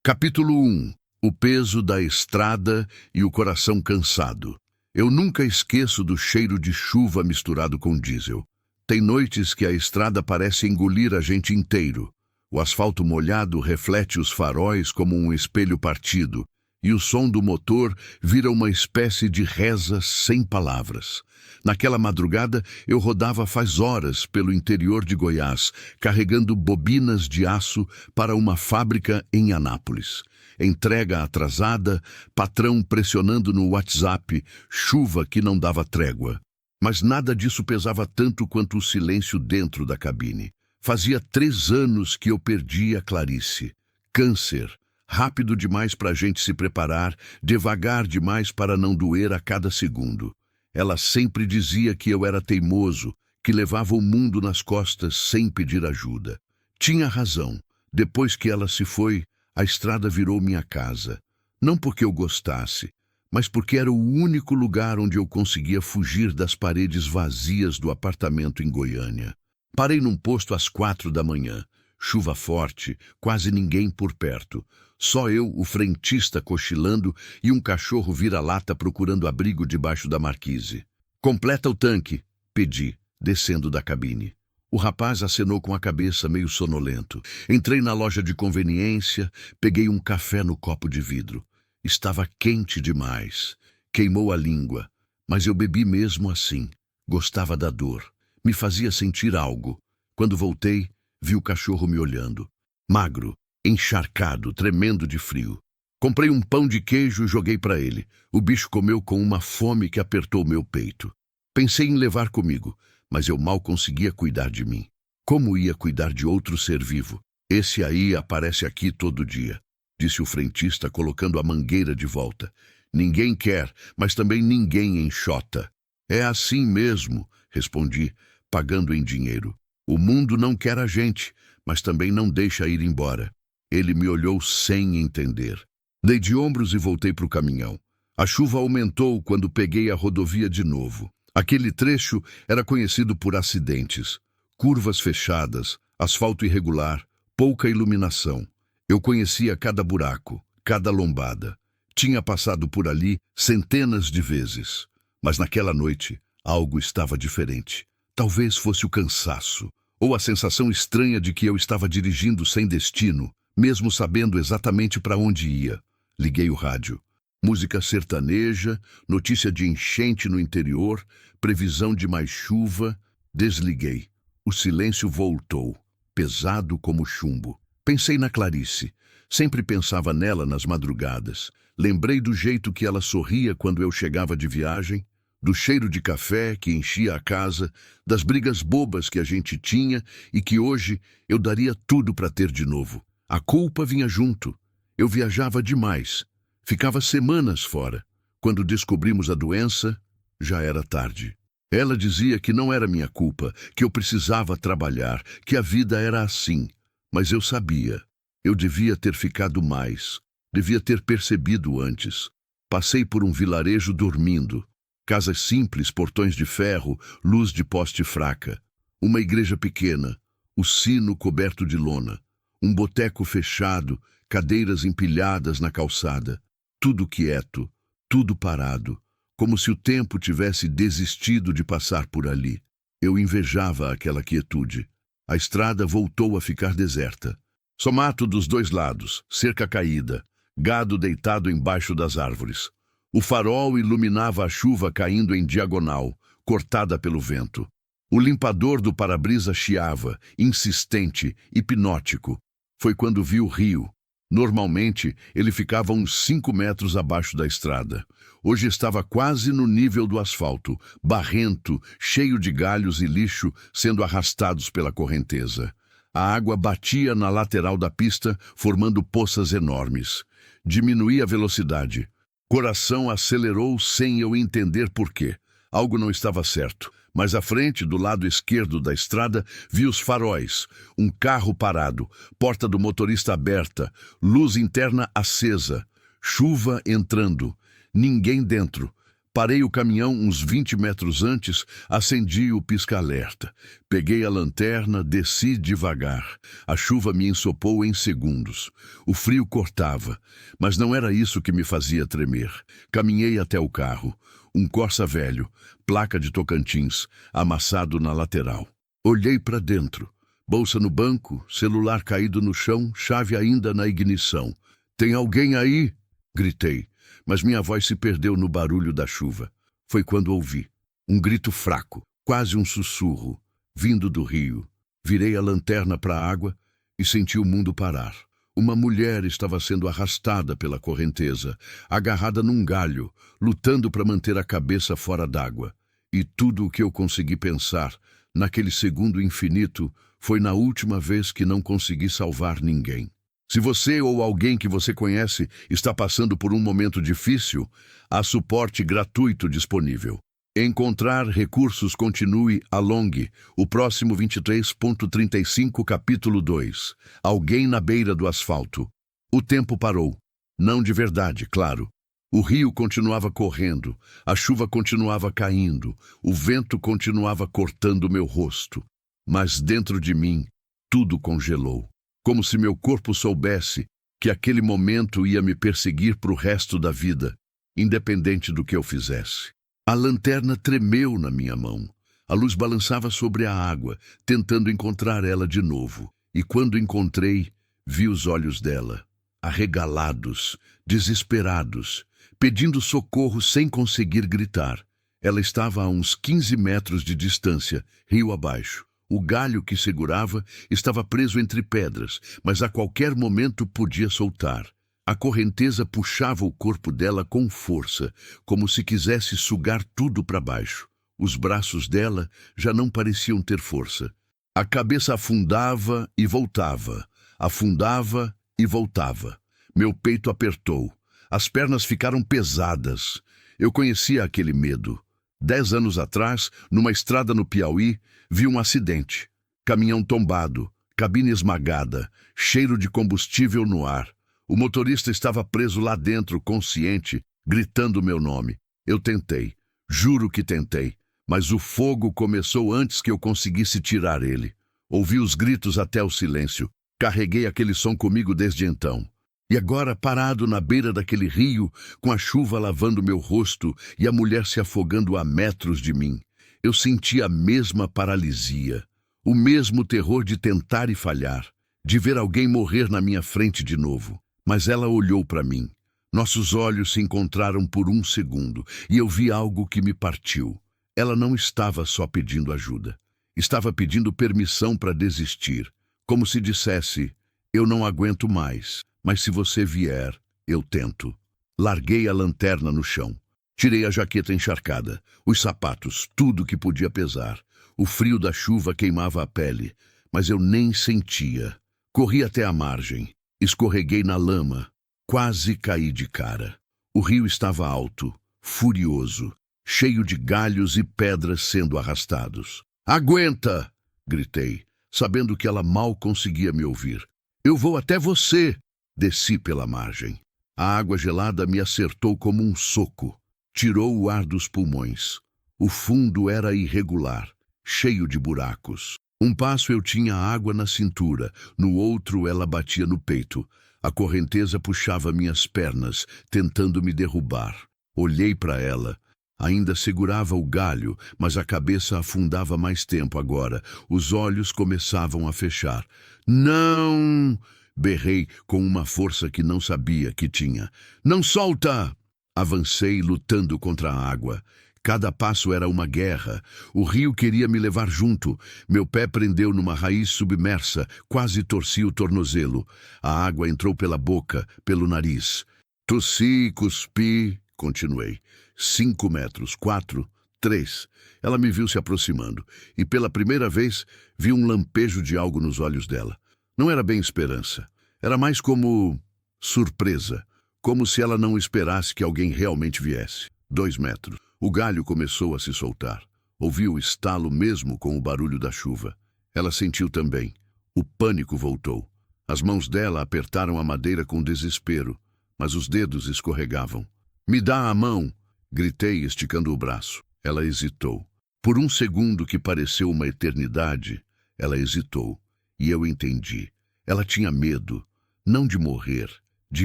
Capítulo 1. O peso da estrada e o coração cansado. Eu nunca esqueço do cheiro de chuva misturado com diesel. Tem noites que a estrada parece engolir a gente inteiro. O asfalto molhado reflete os faróis como um espelho partido, e o som do motor vira uma espécie de reza sem palavras. Naquela madrugada, eu rodava faz horas pelo interior de Goiás, carregando bobinas de aço para uma fábrica em Anápolis. Entrega atrasada, patrão pressionando no WhatsApp, chuva que não dava trégua. Mas nada disso pesava tanto quanto o silêncio dentro da cabine. Fazia 3 anos que eu perdi a Clarice. Câncer. Rápido demais para a gente se preparar, devagar demais para não doer a cada segundo. Ela sempre dizia que eu era teimoso, que levava o mundo nas costas sem pedir ajuda. Tinha razão. Depois que ela se foi, a estrada virou minha casa. Não porque eu gostasse, mas porque era o único lugar onde eu conseguia fugir das paredes vazias do apartamento em Goiânia. Parei num posto às 4 da manhã. Chuva forte, quase ninguém por perto. Só eu, o frentista cochilando e um cachorro vira-lata procurando abrigo debaixo da marquise. "Completa o tanque", pedi, descendo da cabine. O rapaz acenou com a cabeça, meio sonolento. Entrei na loja de conveniência, peguei um café no copo de vidro. Estava quente demais. Queimou a língua, mas eu bebi mesmo assim. Gostava da dor. Me fazia sentir algo. Quando voltei, vi o cachorro me olhando. Magro, encharcado, tremendo de frio. Comprei um pão de queijo e joguei para ele. O bicho comeu com uma fome que apertou meu peito. Pensei em levar comigo, mas eu mal conseguia cuidar de mim. Como ia cuidar de outro ser vivo? "Esse aí aparece aqui todo dia", disse o frentista, colocando a mangueira de volta. "Ninguém quer, mas também ninguém enxota." "É assim mesmo", respondi, pagando em dinheiro. "O mundo não quer a gente, mas também não deixa ir embora." Ele me olhou sem entender. Dei de ombros e voltei para o caminhão. A chuva aumentou quando peguei a rodovia de novo. Aquele trecho era conhecido por acidentes. Curvas fechadas, asfalto irregular, pouca iluminação. Eu conhecia cada buraco, cada lombada. Tinha passado por ali centenas de vezes. Mas naquela noite, algo estava diferente. Talvez fosse o cansaço, ou a sensação estranha de que eu estava dirigindo sem destino, mesmo sabendo exatamente para onde ia. Liguei o rádio. Música sertaneja, notícia de enchente no interior, previsão de mais chuva. Desliguei. O silêncio voltou, pesado como chumbo. Pensei na Clarice. Sempre pensava nela nas madrugadas. Lembrei do jeito que ela sorria quando eu chegava de viagem, do cheiro de café que enchia a casa, das brigas bobas que a gente tinha e que hoje eu daria tudo para ter de novo. A culpa vinha junto. Eu viajava demais. Ficava semanas fora. Quando descobrimos a doença, já era tarde. Ela dizia que não era minha culpa, que eu precisava trabalhar, que a vida era assim. Mas eu sabia. Eu devia ter ficado mais. Devia ter percebido antes. Passei por um vilarejo dormindo. Casas simples, portões de ferro, luz de poste fraca. Uma igreja pequena, o sino coberto de lona. Um boteco fechado, cadeiras empilhadas na calçada. Tudo quieto, tudo parado, como se o tempo tivesse desistido de passar por ali. Eu invejava aquela quietude. A estrada voltou a ficar deserta. Só mato dos 2 lados, cerca caída, gado deitado embaixo das árvores. O farol iluminava a chuva caindo em diagonal, cortada pelo vento. O limpador do para-brisa chiava, insistente, hipnótico. Foi quando vi o rio. Normalmente, ele ficava uns 5 metros abaixo da estrada. Hoje estava quase no nível do asfalto, barrento, cheio de galhos e lixo sendo arrastados pela correnteza. A água batia na lateral da pista, formando poças enormes. Diminuí a velocidade. Coração acelerou sem eu entender por quê. Algo não estava certo. Mas à frente, do lado esquerdo da estrada, vi os faróis. Um carro parado, porta do motorista aberta, luz interna acesa, chuva entrando. Ninguém dentro. Parei o caminhão uns 20 metros antes, acendi o pisca-alerta. Peguei a lanterna, desci devagar. A chuva me ensopou em segundos. O frio cortava, mas não era isso que me fazia tremer. Caminhei até o carro. Um Corsa velho, placa de Tocantins, amassado na lateral. Olhei para dentro. Bolsa no banco, celular caído no chão, chave ainda na ignição. "Tem alguém aí?" gritei, mas minha voz se perdeu no barulho da chuva. Foi quando ouvi um grito fraco, quase um sussurro, vindo do rio. Virei a lanterna para a água e senti o mundo parar. Uma mulher estava sendo arrastada pela correnteza, agarrada num galho, lutando para manter a cabeça fora d'água. E tudo o que eu consegui pensar, naquele segundo infinito, foi na última vez que não consegui salvar ninguém. Se você ou alguém que você conhece está passando por um momento difícil, há suporte gratuito disponível. Encontrar recursos continue a Long, o próximo 23.35, capítulo 2. Alguém na beira do asfalto. O tempo parou. Não de verdade, claro. O rio continuava correndo, a chuva continuava caindo, o vento continuava cortando meu rosto. Mas dentro de mim, tudo congelou. Como se meu corpo soubesse que aquele momento ia me perseguir para o resto da vida, independente do que eu fizesse. A lanterna tremeu na minha mão. A luz balançava sobre a água, tentando encontrar ela de novo. E quando encontrei, vi os olhos dela, arregalados, desesperados, pedindo socorro sem conseguir gritar. Ela estava a uns 15 metros de distância, rio abaixo. O galho que segurava estava preso entre pedras, mas a qualquer momento podia soltar. A correnteza puxava o corpo dela com força, como se quisesse sugar tudo para baixo. Os braços dela já não pareciam ter força. A cabeça afundava e voltava, afundava e voltava. Meu peito apertou. As pernas ficaram pesadas. Eu conhecia aquele medo. 10 anos atrás, numa estrada no Piauí, vi um acidente. Caminhão tombado, cabine esmagada, cheiro de combustível no ar. O motorista estava preso lá dentro, consciente, gritando meu nome. Eu tentei, juro que tentei, mas o fogo começou antes que eu conseguisse tirar ele. Ouvi os gritos até o silêncio. Carreguei aquele som comigo desde então. E agora, parado na beira daquele rio, com a chuva lavando meu rosto e a mulher se afogando a metros de mim, eu senti a mesma paralisia, o mesmo terror de tentar e falhar, de ver alguém morrer na minha frente de novo. Mas ela olhou para mim. Nossos olhos se encontraram por um segundo e eu vi algo que me partiu. Ela não estava só pedindo ajuda. Estava pedindo permissão para desistir, como se dissesse: "Eu não aguento mais. Mas se você vier, eu tento." Larguei a lanterna no chão. Tirei a jaqueta encharcada, os sapatos, tudo que podia pesar. O frio da chuva queimava a pele, mas eu nem sentia. Corri até a margem, escorreguei na lama, quase caí de cara. O rio estava alto, furioso, cheio de galhos e pedras sendo arrastados. "Aguenta!" gritei, sabendo que ela mal conseguia me ouvir. "Eu vou até você!" Desci pela margem. A água gelada me acertou como um soco. Tirou o ar dos pulmões. O fundo era irregular, cheio de buracos. Um passo eu tinha água na cintura, no outro ela batia no peito. A correnteza puxava minhas pernas, tentando me derrubar. Olhei para ela. Ainda segurava o galho, mas a cabeça afundava mais tempo agora. Os olhos começavam a fechar. "Não!" berrei com uma força que não sabia que tinha. "Não solta!" Avancei, lutando contra a água. Cada passo era uma guerra. O rio queria me levar junto. Meu pé prendeu numa raiz submersa, quase torci o tornozelo. A água entrou pela boca, pelo nariz. Tossi, cuspi, continuei. 5 metros, 4, 3. Ela me viu se aproximando, e pela primeira vez vi um lampejo de algo nos olhos dela. Não era bem esperança. Era mais como surpresa, como se ela não esperasse que alguém realmente viesse. 2 metros. O galho começou a se soltar. Ouvi o estalo mesmo com o barulho da chuva. Ela sentiu também. O pânico voltou. As mãos dela apertaram a madeira com desespero, mas os dedos escorregavam. "Me dá a mão!" Gritei, esticando o braço. Ela hesitou. Por um segundo que pareceu uma eternidade, ela hesitou. E eu entendi. Ela tinha medo, não de morrer, de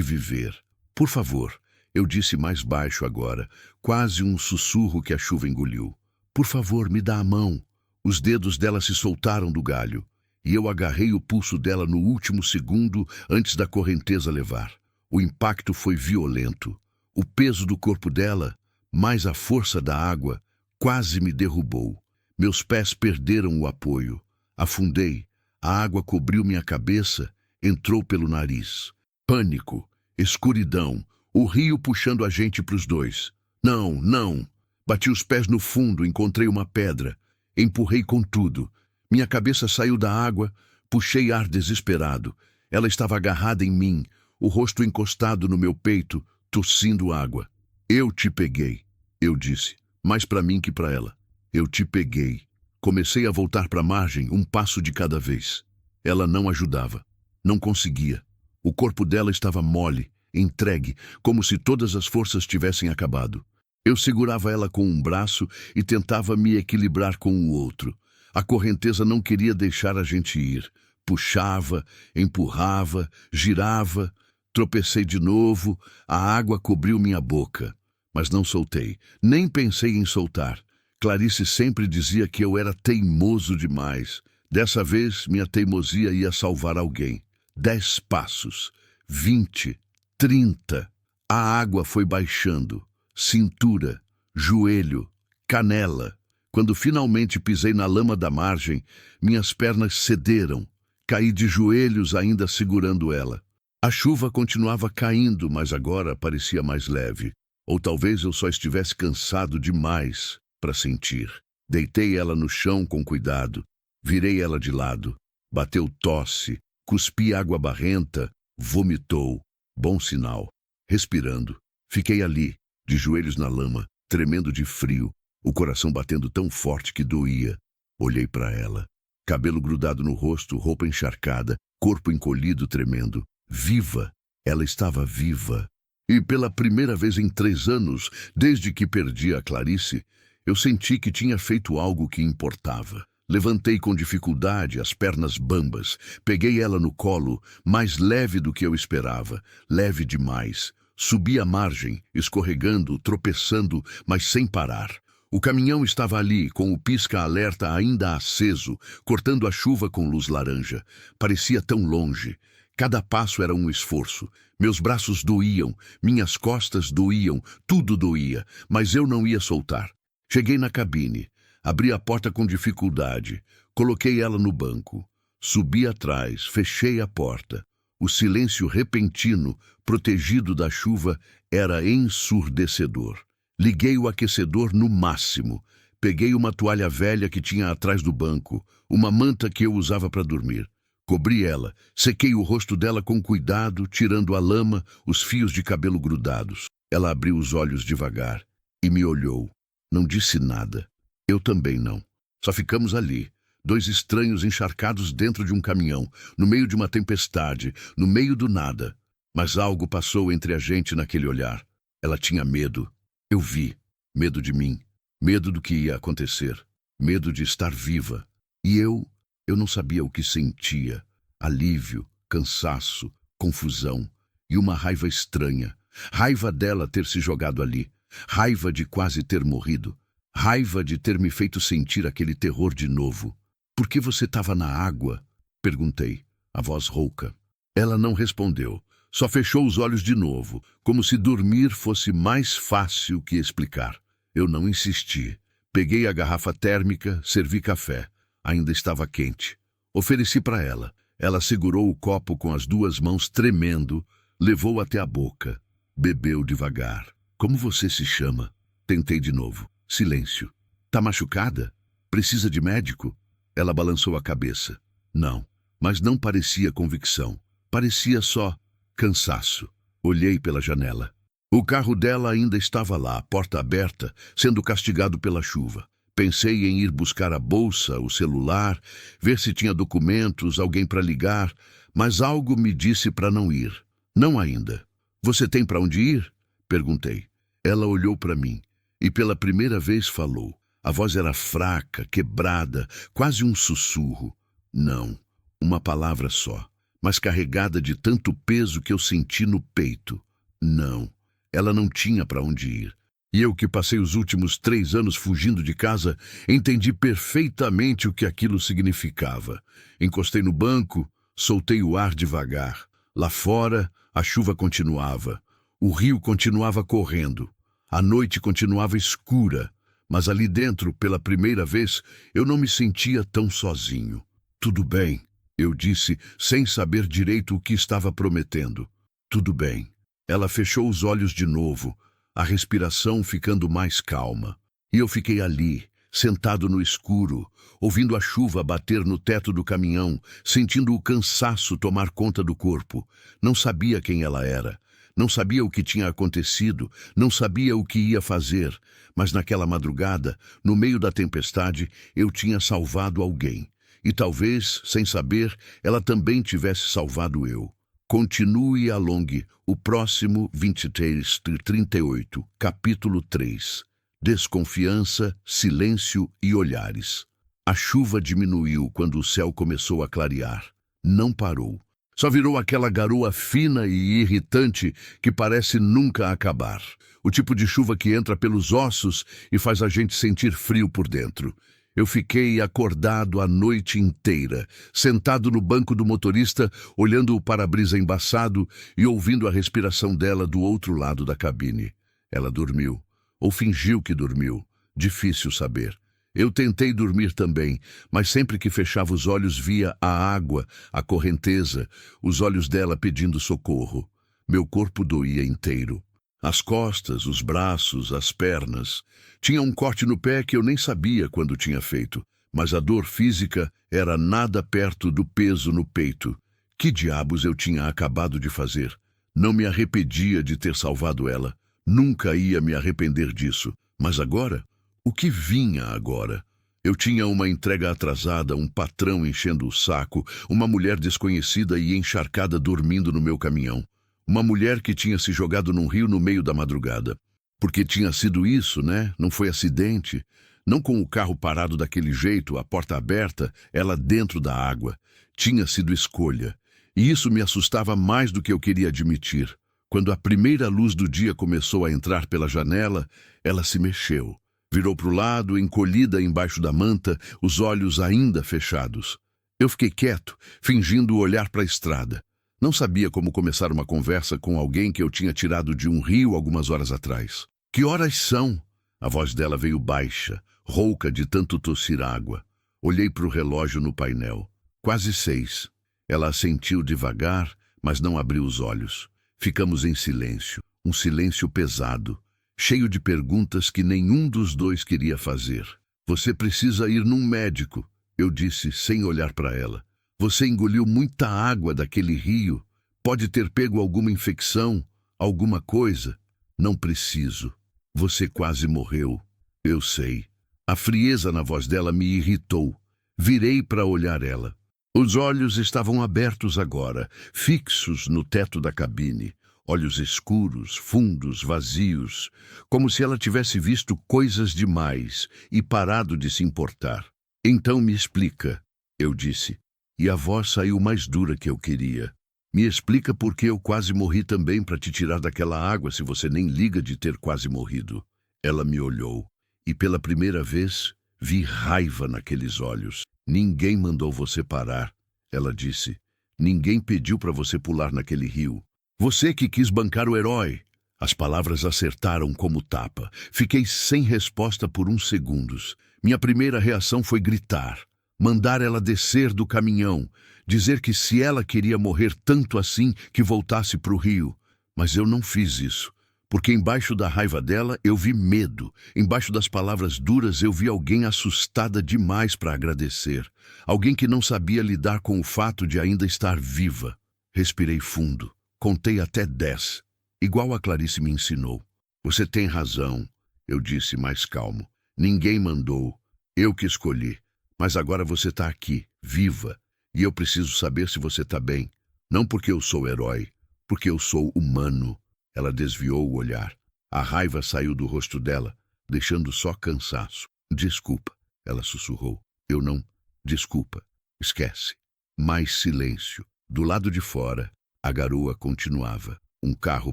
viver. Por favor, eu disse mais baixo agora, quase um sussurro que a chuva engoliu. Por favor, me dá a mão. Os dedos dela se soltaram do galho, e eu agarrei o pulso dela no último segundo antes da correnteza levar. O impacto foi violento. O peso do corpo dela, mais a força da água, quase me derrubou. Meus pés perderam o apoio. Afundei. A água cobriu minha cabeça, entrou pelo nariz. Pânico, escuridão, o rio puxando a gente para os dois. Não, não. Bati os pés no fundo, encontrei uma pedra. Empurrei com tudo. Minha cabeça saiu da água, puxei ar desesperado. Ela estava agarrada em mim, o rosto encostado no meu peito, tossindo água. Eu te peguei, eu disse, mais para mim que para ela. Eu te peguei. Comecei a voltar para a margem, um passo de cada vez. Ela não ajudava. Não conseguia. O corpo dela estava mole, entregue, como se todas as forças tivessem acabado. Eu segurava ela com um braço e tentava me equilibrar com o outro. A correnteza não queria deixar a gente ir. Puxava, empurrava, girava. Tropecei de novo, a água cobriu minha boca. Mas não soltei, nem pensei em soltar. Clarice sempre dizia que eu era teimoso demais. Dessa vez, minha teimosia ia salvar alguém. 10 passos, 20, 30. A água foi baixando. Cintura, joelho, canela. Quando finalmente pisei na lama da margem, minhas pernas cederam. Caí de joelhos ainda segurando ela. A chuva continuava caindo, mas agora parecia mais leve. Ou talvez eu só estivesse cansado demais para sentir. Deitei ela no chão com cuidado. Virei ela de lado. Bateu tosse. Cuspi água barrenta. Vomitou. Bom sinal. Respirando. Fiquei ali, de joelhos na lama, tremendo de frio, o coração batendo tão forte que doía. Olhei para ela. Cabelo grudado no rosto, roupa encharcada, corpo encolhido, tremendo. Viva! Ela estava viva. E pela primeira vez em 3 anos, desde que perdi a Clarice, eu senti que tinha feito algo que importava. Levantei com dificuldade, as pernas bambas. Peguei ela no colo, mais leve do que eu esperava. Leve demais. Subi a margem, escorregando, tropeçando, mas sem parar. O caminhão estava ali, com o pisca-alerta ainda aceso, cortando a chuva com luz laranja. Parecia tão longe. Cada passo era um esforço. Meus braços doíam, minhas costas doíam, tudo doía, mas eu não ia soltar. Cheguei na cabine, abri a porta com dificuldade, coloquei ela no banco. Subi atrás, fechei a porta. O silêncio repentino, protegido da chuva, era ensurdecedor. Liguei o aquecedor no máximo. Peguei uma toalha velha que tinha atrás do banco, uma manta que eu usava para dormir. Cobri ela, sequei o rosto dela com cuidado, tirando a lama, os fios de cabelo grudados. Ela abriu os olhos devagar e me olhou. Não disse nada. Eu também não. Só ficamos ali, 2 estranhos encharcados dentro de um caminhão, no meio de uma tempestade, no meio do nada. Mas algo passou entre a gente naquele olhar. Ela tinha medo. Eu vi. Medo de mim. Medo do que ia acontecer. Medo de estar viva. E eu não sabia o que sentia. Alívio, cansaço, confusão e uma raiva estranha. Raiva dela ter se jogado ali. Raiva de quase ter morrido. Raiva de ter me feito sentir aquele terror de novo. Por que você estava na água? Perguntei, a voz rouca. Ela não respondeu. Só fechou os olhos de novo, como se dormir fosse mais fácil que explicar. Eu não insisti. Peguei a garrafa térmica, servi café. Ainda estava quente. Ofereci para ela. Ela segurou o copo com as 2 mãos tremendo, levou até a boca. Bebeu devagar. Como você se chama? Tentei de novo. Silêncio. Tá machucada? Precisa de médico? Ela balançou a cabeça. Não, mas não parecia convicção. Parecia só cansaço. Olhei pela janela. O carro dela ainda estava lá, a porta aberta, sendo castigado pela chuva. Pensei em ir buscar a bolsa, o celular, ver se tinha documentos, alguém para ligar, mas algo me disse para não ir. Não ainda. Você tem para onde ir? Perguntei. Ela olhou para mim. e pela primeira vez falou. A voz era fraca, quebrada, quase um sussurro. Não, uma palavra só, mas carregada de tanto peso que eu senti no peito. Não, ela não tinha para onde ir. E eu, que passei os últimos 3 anos fugindo de casa, entendi perfeitamente o que aquilo significava. Encostei no banco, soltei o ar devagar. Lá fora, a chuva continuava. O rio continuava correndo. A noite continuava escura. Mas ali dentro, pela primeira vez, eu não me sentia tão sozinho. Tudo bem, eu disse, sem saber direito o que estava prometendo. Tudo bem. Ela fechou os olhos de novo, a respiração ficando mais calma. E eu fiquei ali, sentado no escuro, ouvindo a chuva bater no teto do caminhão, sentindo o cansaço tomar conta do corpo. Não sabia quem ela era. Não sabia o que tinha acontecido, não sabia o que ia fazer, mas naquela madrugada, no meio da tempestade, eu tinha salvado alguém. E talvez, sem saber, ela também tivesse salvado eu. Continue a longe, o próximo 23:38, capítulo 3. Desconfiança, silêncio e olhares. A chuva diminuiu quando o céu começou a clarear. Não parou. Só virou aquela garoa fina e irritante que parece nunca acabar. O tipo de chuva que entra pelos ossos e faz a gente sentir frio por dentro. Eu fiquei acordado a noite inteira, sentado no banco do motorista, olhando o para-brisa embaçado e ouvindo a respiração dela do outro lado da cabine. Ela dormiu, ou fingiu que dormiu. Difícil saber. Eu tentei dormir também, mas sempre que fechava os olhos via a água, a correnteza, os olhos dela pedindo socorro. Meu corpo doía inteiro. As costas, os braços, as pernas. Tinha um corte no pé que eu nem sabia quando tinha feito, mas a dor física era nada perto do peso no peito. Que diabos eu tinha acabado de fazer? Não me arrependia de ter salvado ela. Nunca ia me arrepender disso. Mas agora? O que vinha agora? Eu tinha uma entrega atrasada, um patrão enchendo o saco, uma mulher desconhecida e encharcada dormindo no meu caminhão. Uma mulher que tinha se jogado num rio no meio da madrugada. Porque tinha sido isso, né? Não foi acidente. Não com o carro parado daquele jeito, a porta aberta, ela dentro da água. Tinha sido escolha. E isso me assustava mais do que eu queria admitir. Quando a primeira luz do dia começou a entrar pela janela, ela se mexeu. Virou para o lado, encolhida embaixo da manta, os olhos ainda fechados. Eu fiquei quieto, fingindo olhar para a estrada. Não sabia como começar uma conversa com alguém que eu tinha tirado de um rio algumas horas atrás. Que horas são? A voz dela veio baixa, rouca de tanto tossir água. Olhei para o relógio no painel. Quase 6. Ela assentiu devagar, mas não abriu os olhos. Ficamos em silêncio, um silêncio pesado, cheio de perguntas que nenhum dos dois queria fazer. Você precisa ir num médico, eu disse sem olhar para ela. Você engoliu muita água daquele rio. Pode ter pego alguma infecção, alguma coisa. Não preciso. Você quase morreu. Eu sei. A frieza na voz dela me irritou. Virei para olhar ela. Os olhos estavam abertos agora, fixos no teto da cabine. Olhos escuros, fundos, vazios, como se ela tivesse visto coisas demais e parado de se importar. Então me explica, eu disse, e a voz saiu mais dura que eu queria. Me explica por que eu quase morri também para te tirar daquela água se você nem liga de ter quase morrido. Ela me olhou, e pela primeira vez vi raiva naqueles olhos. Ninguém mandou você parar, ela disse. Ninguém pediu para você pular naquele rio. Você que quis bancar o herói. As palavras acertaram como tapa. Fiquei sem resposta por uns segundos. Minha primeira reação foi gritar, mandar ela descer do caminhão, dizer que se ela queria morrer tanto assim, que voltasse para o rio. Mas eu não fiz isso, porque embaixo da raiva dela eu vi medo. Embaixo das palavras duras eu vi alguém assustada demais para agradecer. Alguém que não sabia lidar com o fato de ainda estar viva. Respirei fundo. Contei até 10, igual a Clarice me ensinou. Você tem razão, eu disse mais calmo. Ninguém mandou, eu que escolhi. Mas agora você está aqui, viva, e eu preciso saber se você está bem. Não porque eu sou herói, porque eu sou humano. Ela desviou o olhar. A raiva saiu do rosto dela, deixando só cansaço. Desculpa, ela sussurrou. Eu não. Desculpa. Esquece. Mais silêncio. Do lado de fora, a garoa continuava. Um carro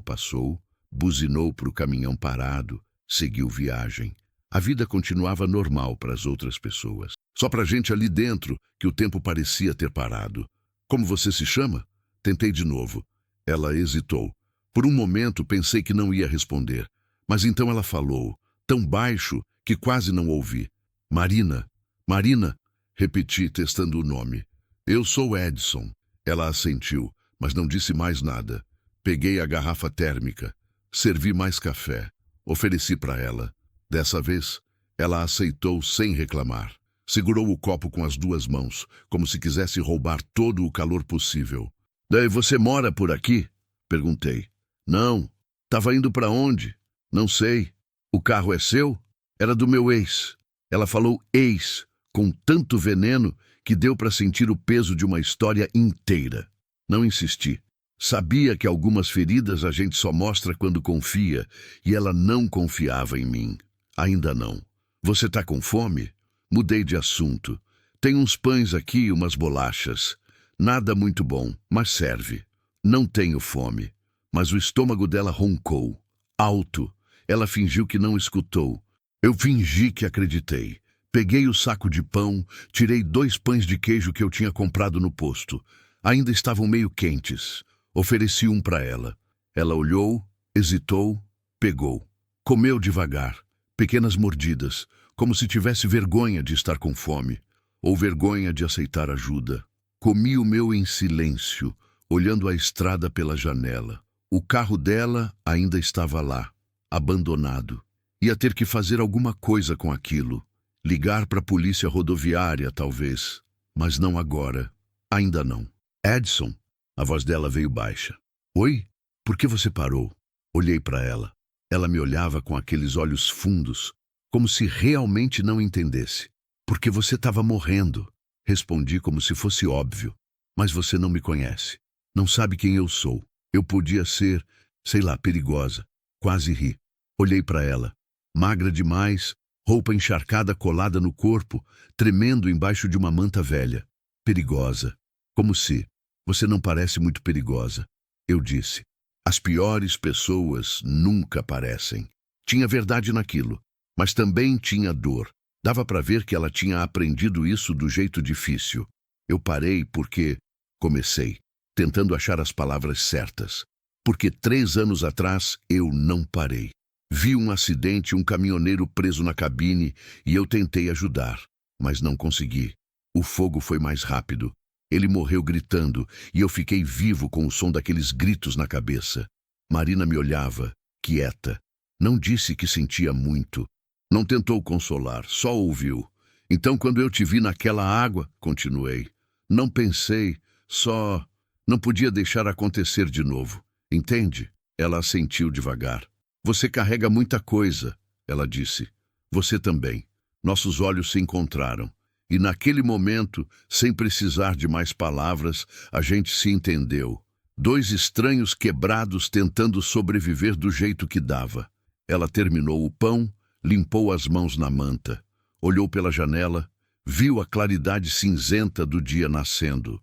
passou, buzinou para o caminhão parado, seguiu viagem. A vida continuava normal para as outras pessoas. Só para a gente ali dentro que o tempo parecia ter parado. Como você se chama? Tentei de novo. Ela hesitou. Por um momento pensei que não ia responder. Mas então ela falou, tão baixo que quase não ouvi. Marina. Marina, repeti, testando o nome. Eu sou Edson. Ela assentiu, mas não disse mais nada. Peguei a garrafa térmica. Servi mais café. Ofereci para ela. Dessa vez, ela aceitou sem reclamar. Segurou o copo com as duas mãos, como se quisesse roubar todo o calor possível. Daí você mora por aqui? Perguntei. Não. Tava indo para onde? Não sei. O carro é seu? Era do meu ex. Ela falou ex, com tanto veneno que deu para sentir o peso de uma história inteira. Não insisti. Sabia que algumas feridas a gente só mostra quando confia, e ela não confiava em mim. Ainda não. Você tá com fome? Mudei de assunto. Tem uns pães aqui e umas bolachas. Nada muito bom, mas serve. Não tenho fome. Mas o estômago dela roncou. Alto. Ela fingiu que não escutou. Eu fingi que acreditei. Peguei o saco de pão, tirei 2 pães de queijo que eu tinha comprado no posto. Ainda estavam meio quentes. Ofereci um para ela. Ela olhou, hesitou, pegou. Comeu devagar, pequenas mordidas, como se tivesse vergonha de estar com fome, ou vergonha de aceitar ajuda. Comi o meu em silêncio, olhando a estrada pela janela. O carro dela ainda estava lá, abandonado. Ia ter que fazer alguma coisa com aquilo. Ligar para a polícia rodoviária, talvez. Mas não agora. Ainda não. Edson. A voz dela veio baixa. Oi? Por que você parou? Olhei para ela. Ela me olhava com aqueles olhos fundos, como se realmente não entendesse. Porque você estava morrendo. Respondi como se fosse óbvio. Mas você não me conhece. Não sabe quem eu sou. Eu podia ser, sei lá, perigosa. Quase ri. Olhei para ela. Magra demais, roupa encharcada colada no corpo, tremendo embaixo de uma manta velha. Perigosa. Como se... Você não parece muito perigosa. Eu disse. As piores pessoas nunca parecem. Tinha verdade naquilo, mas também tinha dor. Dava para ver que ela tinha aprendido isso do jeito difícil. Eu parei porque... Comecei, tentando achar as palavras certas. Porque 3 anos atrás eu não parei. Vi um acidente, um caminhoneiro preso na cabine e eu tentei ajudar, mas não consegui. O fogo foi mais rápido. Ele morreu gritando e eu fiquei vivo com o som daqueles gritos na cabeça. Marina me olhava, quieta. Não disse que sentia muito. Não tentou consolar, só ouviu. Então, quando eu te vi naquela água, continuei. Não pensei, só... Não podia deixar acontecer de novo. Entende? Ela assentiu devagar. Você carrega muita coisa, ela disse. Você também. Nossos olhos se encontraram. E naquele momento, sem precisar de mais palavras, a gente se entendeu. 2 estranhos quebrados tentando sobreviver do jeito que dava. Ela terminou o pão, limpou as mãos na manta, olhou pela janela, viu a claridade cinzenta do dia nascendo.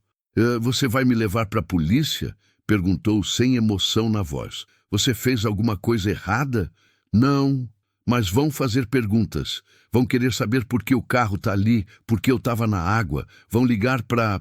Você vai me levar para a polícia? Perguntou sem emoção na voz. Você fez alguma coisa errada? Não. Mas vão fazer perguntas. Vão querer saber por que o carro está ali, por que eu estava na água. Vão ligar para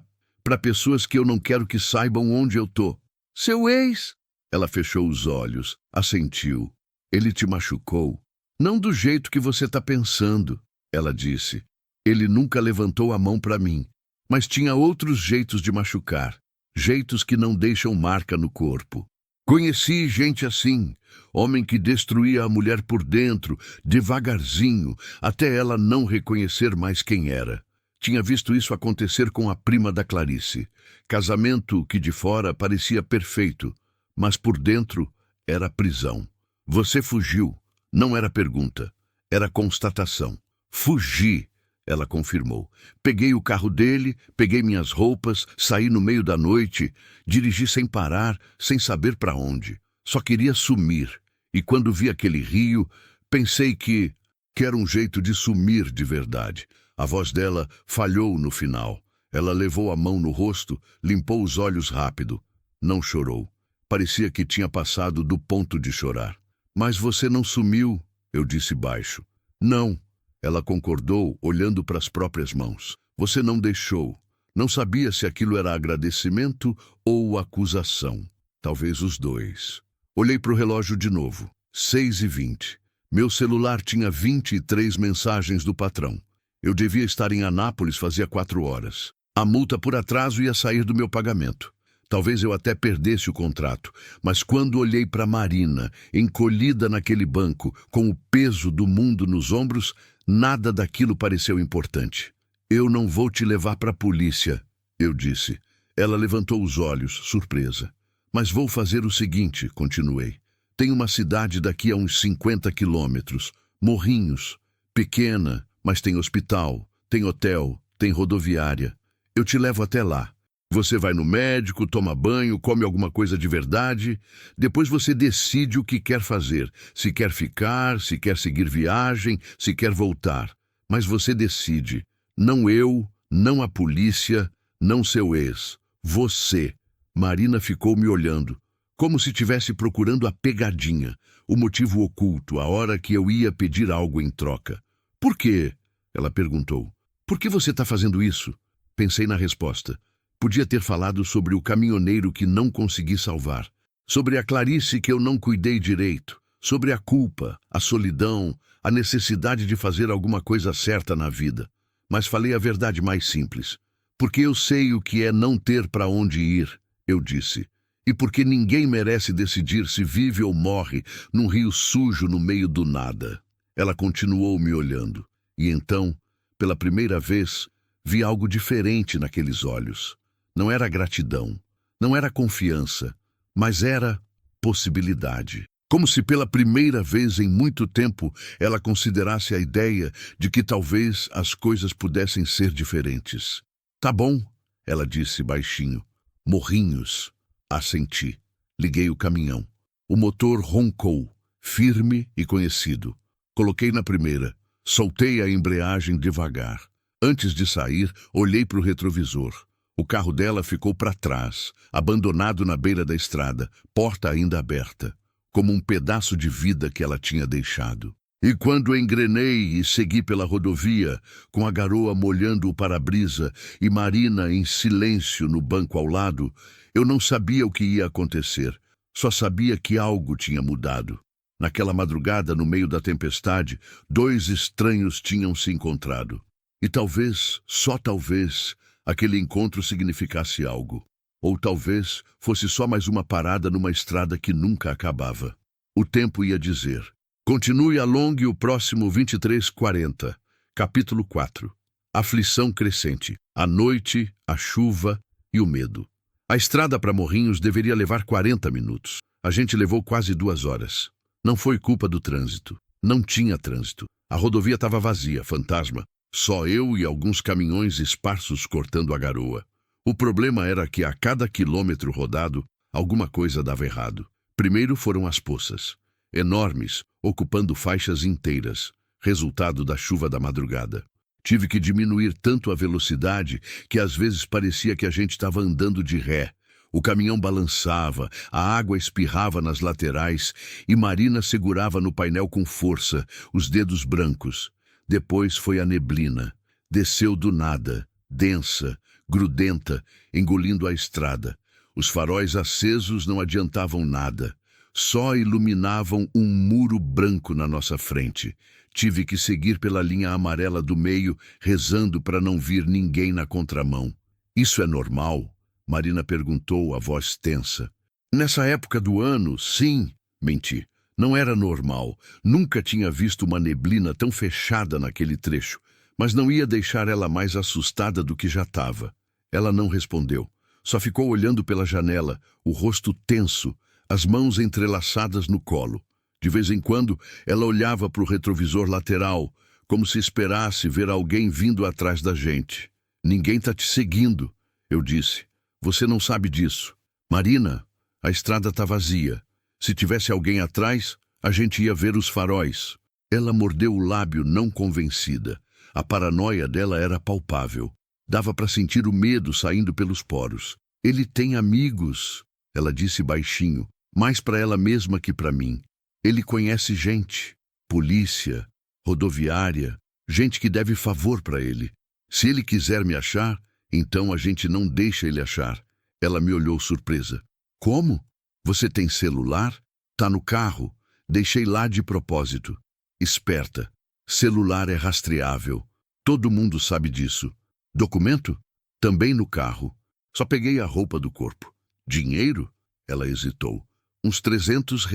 pessoas que eu não quero que saibam onde eu tô. Seu ex? Ela fechou os olhos, assentiu. Ele te machucou? Não do jeito que você está pensando, ela disse. Ele nunca levantou a mão para mim, mas tinha outros jeitos de machucar, jeitos que não deixam marca no corpo. Conheci gente assim, homem que destruía a mulher por dentro, devagarzinho, até ela não reconhecer mais quem era. Tinha visto isso acontecer com a prima da Clarice. Casamento que de fora parecia perfeito, mas por dentro era prisão. Você fugiu. Não era pergunta, era constatação. Fugi, ela confirmou. Peguei o carro dele, peguei minhas roupas, saí no meio da noite, dirigi sem parar, sem saber para onde. Só queria sumir. E quando vi aquele rio, pensei que que era um jeito de sumir de verdade. A voz dela falhou no final. Ela levou a mão no rosto, limpou os olhos rápido. Não chorou. Parecia que tinha passado do ponto de chorar. Mas você não sumiu, eu disse baixo. Não, ela concordou, olhando para as próprias mãos. Você não deixou. Não sabia se aquilo era agradecimento ou acusação. Talvez os dois. Olhei para o relógio de novo. 6h20. Meu celular tinha 23 mensagens do patrão. Eu devia estar em Anápolis fazia 4 horas. A multa por atraso ia sair do meu pagamento. Talvez eu até perdesse o contrato, mas quando olhei para Marina, encolhida naquele banco, com o peso do mundo nos ombros, nada daquilo pareceu importante. Eu não vou te levar para a polícia, eu disse. Ela levantou os olhos, surpresa. Mas vou fazer o seguinte, continuei. Tem uma cidade daqui a uns 50 quilômetros, Morrinhos, pequena, mas tem hospital, tem hotel, tem rodoviária. Eu te levo até lá. Você vai no médico, toma banho, come alguma coisa de verdade. Depois você decide o que quer fazer. Se quer ficar, se quer seguir viagem, se quer voltar. Mas você decide. Não eu, não a polícia, não seu ex. Você. Marina ficou me olhando, como se estivesse procurando a pegadinha, o motivo oculto, a hora que eu ia pedir algo em troca. Por quê? Ela perguntou. Por que você está fazendo isso? Pensei na resposta. Podia ter falado sobre o caminhoneiro que não consegui salvar, sobre a Clarice que eu não cuidei direito, sobre a culpa, a solidão, a necessidade de fazer alguma coisa certa na vida. Mas falei a verdade mais simples. Porque eu sei o que é não ter para onde ir, eu disse. E porque ninguém merece decidir se vive ou morre num rio sujo no meio do nada. Ela continuou me olhando. E então, pela primeira vez, vi algo diferente naqueles olhos. Não era gratidão, não era confiança, mas era possibilidade. Como se pela primeira vez em muito tempo ela considerasse a ideia de que talvez as coisas pudessem ser diferentes. Tá bom, ela disse baixinho. Morrinhos. Assenti. Liguei o caminhão. O motor roncou, firme e conhecido. Coloquei na primeira. Soltei a embreagem devagar. Antes de sair, olhei para o retrovisor. O carro dela ficou para trás, abandonado na beira da estrada, porta ainda aberta, como um pedaço de vida que ela tinha deixado. E quando engrenei e segui pela rodovia, com a garoa molhando o para-brisa e Marina em silêncio no banco ao lado, eu não sabia o que ia acontecer, só sabia que algo tinha mudado. Naquela madrugada, no meio da tempestade, 2 estranhos tinham se encontrado. E talvez, só talvez, aquele encontro significasse algo. Ou talvez fosse só mais uma parada numa estrada que nunca acabava. O tempo ia dizer. Continue alongue o próximo 23:40. Capítulo 4. Aflição crescente. A noite, a chuva e o medo. A estrada para Morrinhos deveria levar 40 minutos. A gente levou quase 2 horas. Não foi culpa do trânsito. Não tinha trânsito. A rodovia estava vazia, fantasma. Só eu e alguns caminhões esparsos cortando a garoa. O problema era que a cada quilômetro rodado, alguma coisa dava errado. Primeiro foram as poças. Enormes, ocupando faixas inteiras, resultado da chuva da madrugada. Tive que diminuir tanto a velocidade que às vezes parecia que a gente estava andando de ré. O caminhão balançava, a água espirrava nas laterais e Marina segurava no painel com força, os dedos brancos. Depois foi a neblina. Desceu do nada, densa, grudenta, engolindo a estrada. Os faróis acesos não adiantavam nada. Só iluminavam um muro branco na nossa frente. Tive que seguir pela linha amarela do meio, rezando para não vir ninguém na contramão. Isso é normal? Marina perguntou, a voz tensa. Nessa época do ano, sim, menti. Não era normal. Nunca tinha visto uma neblina tão fechada naquele trecho, mas não ia deixar ela mais assustada do que já estava. Ela não respondeu. Só ficou olhando pela janela, o rosto tenso, as mãos entrelaçadas no colo. De vez em quando, ela olhava para o retrovisor lateral, como se esperasse ver alguém vindo atrás da gente. Ninguém está te seguindo, eu disse. Você não sabe disso. Marina, a estrada está vazia. Se tivesse alguém atrás, a gente ia ver os faróis. Ela mordeu o lábio, não convencida. A paranoia dela era palpável. Dava para sentir o medo saindo pelos poros. Ele tem amigos, ela disse baixinho, mais para ela mesma que para mim. Ele conhece gente, polícia, rodoviária, gente que deve favor para ele. Se ele quiser me achar, então a gente não deixa ele achar. Ela me olhou surpresa. Como? Você tem celular? Tá no carro. Deixei lá de propósito. Esperta. Celular é rastreável. Todo mundo sabe disso. Documento? Também no carro. Só peguei a roupa do corpo. Dinheiro? Ela hesitou. Uns R$ 300,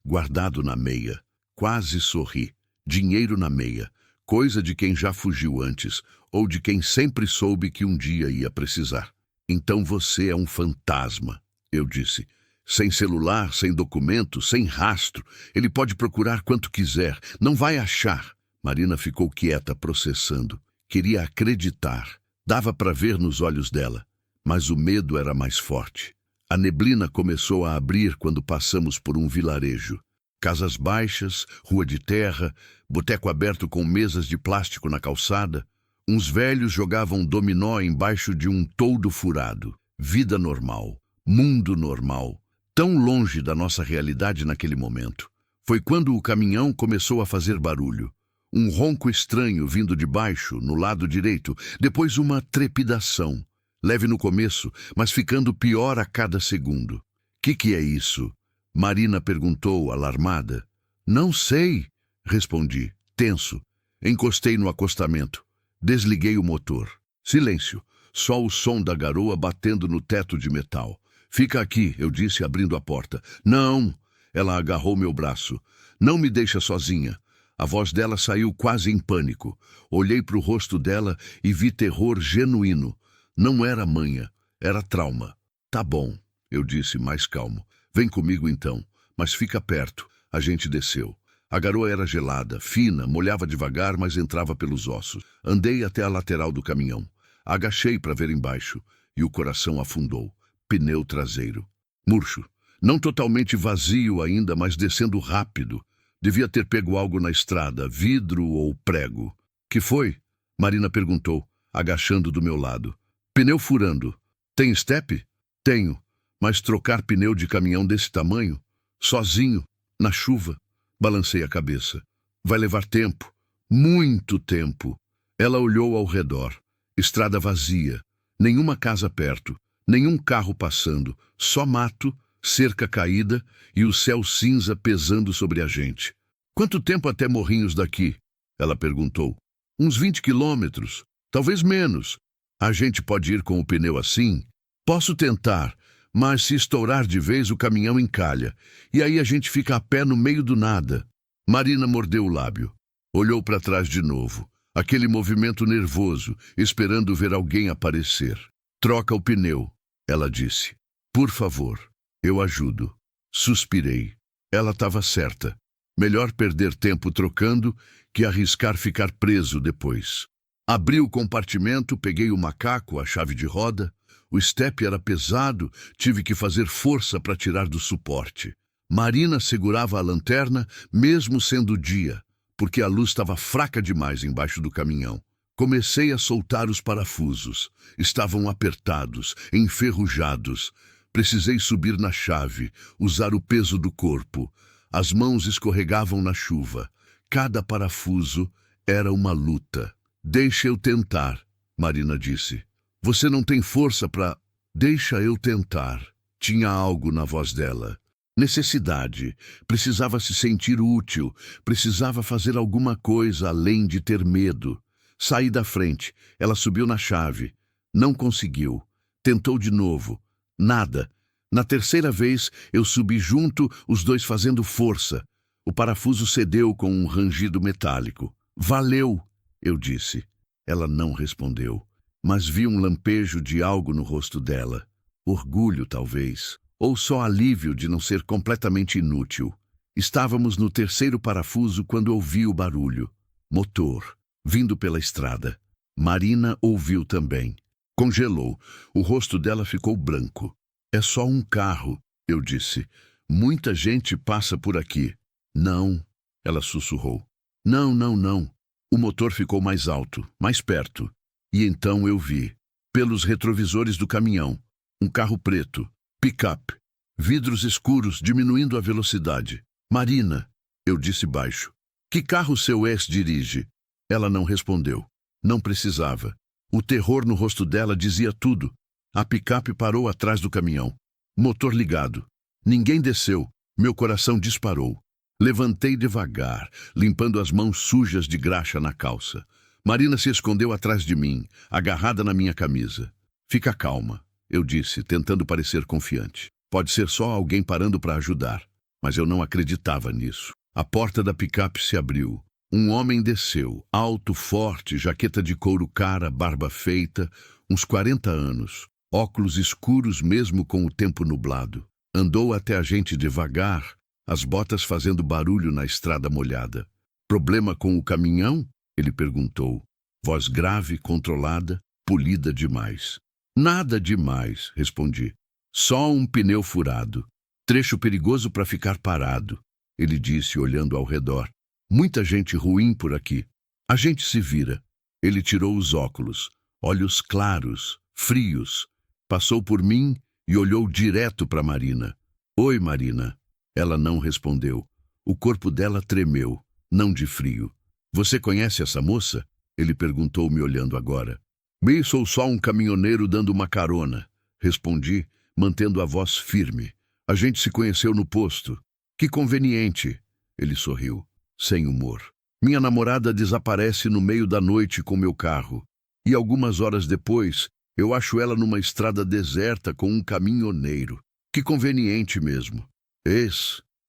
guardado na meia. Quase sorri. Dinheiro na meia. Coisa de quem já fugiu antes, ou de quem sempre soube que um dia ia precisar. Então você é um fantasma, eu disse. Sem celular, sem documento, sem rastro. Ele pode procurar quanto quiser. Não vai achar. Marina ficou quieta, processando. Queria acreditar. Dava para ver nos olhos dela. Mas o medo era mais forte. A neblina começou a abrir quando passamos por um vilarejo. Casas baixas, rua de terra, boteco aberto com mesas de plástico na calçada. Uns velhos jogavam dominó embaixo de um toldo furado. Vida normal. Mundo normal. Tão longe da nossa realidade naquele momento. Foi quando o caminhão começou a fazer barulho. Um ronco estranho vindo de baixo, no lado direito, depois uma trepidação. Leve no começo, mas ficando pior a cada segundo. Que é isso? Marina perguntou, alarmada. Não sei, respondi, tenso. Encostei no acostamento. Desliguei o motor. Silêncio. Só o som da garoa batendo no teto de metal. Fica aqui, eu disse, abrindo a porta. Não! Ela agarrou meu braço. Não me deixa sozinha. A voz dela saiu quase em pânico. Olhei para o rosto dela e vi terror genuíno. Não era manha, era trauma. Tá bom, eu disse mais calmo. Vem comigo então, mas fica perto. A gente desceu. A garoa era gelada, fina, molhava devagar, mas entrava pelos ossos. Andei até a lateral do caminhão. Agachei para ver embaixo e o coração afundou. Pneu traseiro. Murcho. Não totalmente vazio ainda, mas descendo rápido. Devia ter pego algo na estrada, vidro ou prego. Que foi? Marina perguntou, agachando do meu lado. Pneu furando. Tem estepe? Tenho. Mas trocar pneu de caminhão desse tamanho? Sozinho, na chuva. Balancei a cabeça. Vai levar tempo. Muito tempo. Ela olhou ao redor. Estrada vazia. Nenhuma casa perto. Nenhum carro passando. Só mato, cerca caída e o céu cinza pesando sobre a gente. Quanto tempo até Morrinhos daqui? Ela perguntou. Uns 20 quilômetros. Talvez menos. A gente pode ir com o pneu assim? Posso tentar, mas se estourar de vez o caminhão encalha. E aí a gente fica a pé no meio do nada. Marina mordeu o lábio. Olhou para trás de novo. Aquele movimento nervoso, esperando ver alguém aparecer. Troca o pneu, ela disse. Por favor, eu ajudo. Suspirei. Ela estava certa. Melhor perder tempo trocando que arriscar ficar preso depois. Abri o compartimento, peguei o macaco, a chave de roda. O estepe era pesado, tive que fazer força para tirar do suporte. Marina segurava a lanterna, mesmo sendo dia, porque a luz estava fraca demais embaixo do caminhão. Comecei a soltar os parafusos. Estavam apertados, enferrujados. Precisei subir na chave, usar o peso do corpo. As mãos escorregavam na chuva. Cada parafuso era uma luta. Deixa eu tentar, Marina disse. Você não tem força para... Deixa eu tentar. Tinha algo na voz dela. Necessidade. Precisava se sentir útil. Precisava fazer alguma coisa além de ter medo. Saí da frente. Ela subiu na chave. Não conseguiu. Tentou de novo. Nada. Na terceira vez, eu subi junto, os dois fazendo força. O parafuso cedeu com um rangido metálico. Valeu, eu disse. Ela não respondeu, mas vi um lampejo de algo no rosto dela. Orgulho, talvez, ou só alívio de não ser completamente inútil. Estávamos no terceiro parafuso quando ouvi o barulho. Motor, vindo pela estrada. Marina ouviu também. Congelou. O rosto dela ficou branco. É só um carro, eu disse. Muita gente passa por aqui. Não. Ela sussurrou. Não, não, não. O motor ficou mais alto, mais perto. E então eu vi, pelos retrovisores do caminhão, um carro preto, pick-up, vidros escuros diminuindo a velocidade. Marina, eu disse baixo. Que carro seu ex dirige? Ela não respondeu. Não precisava. O terror no rosto dela dizia tudo. A picape parou atrás do caminhão. Motor ligado. Ninguém desceu. Meu coração disparou. Levantei devagar, limpando as mãos sujas de graxa na calça. Marina se escondeu atrás de mim, agarrada na minha camisa. Fica calma, eu disse, tentando parecer confiante. Pode ser só alguém parando para ajudar. Mas eu não acreditava nisso. A porta da picape se abriu. Um homem desceu, alto, forte, jaqueta de couro cara, barba feita, uns 40 anos, óculos escuros mesmo com o tempo nublado. Andou até a gente devagar, as botas fazendo barulho na estrada molhada. Problema com o caminhão? Ele perguntou. Voz grave, controlada, polida demais. Nada demais, respondi. Só um pneu furado. Trecho perigoso para ficar parado, ele disse olhando ao redor. Muita gente ruim por aqui. A gente se vira. Ele tirou os óculos, olhos claros, frios. Passou por mim e olhou direto para Marina. Oi, Marina. Ela não respondeu. O corpo dela tremeu, não de frio. Você conhece essa moça? Ele perguntou, me olhando agora. Bem, sou só um caminhoneiro dando uma carona, respondi, mantendo a voz firme. A gente se conheceu no posto. Que conveniente. Ele sorriu, sem humor. Minha namorada desaparece no meio da noite com meu carro. E algumas horas depois, eu acho ela numa estrada deserta com um caminhoneiro. Que conveniente mesmo.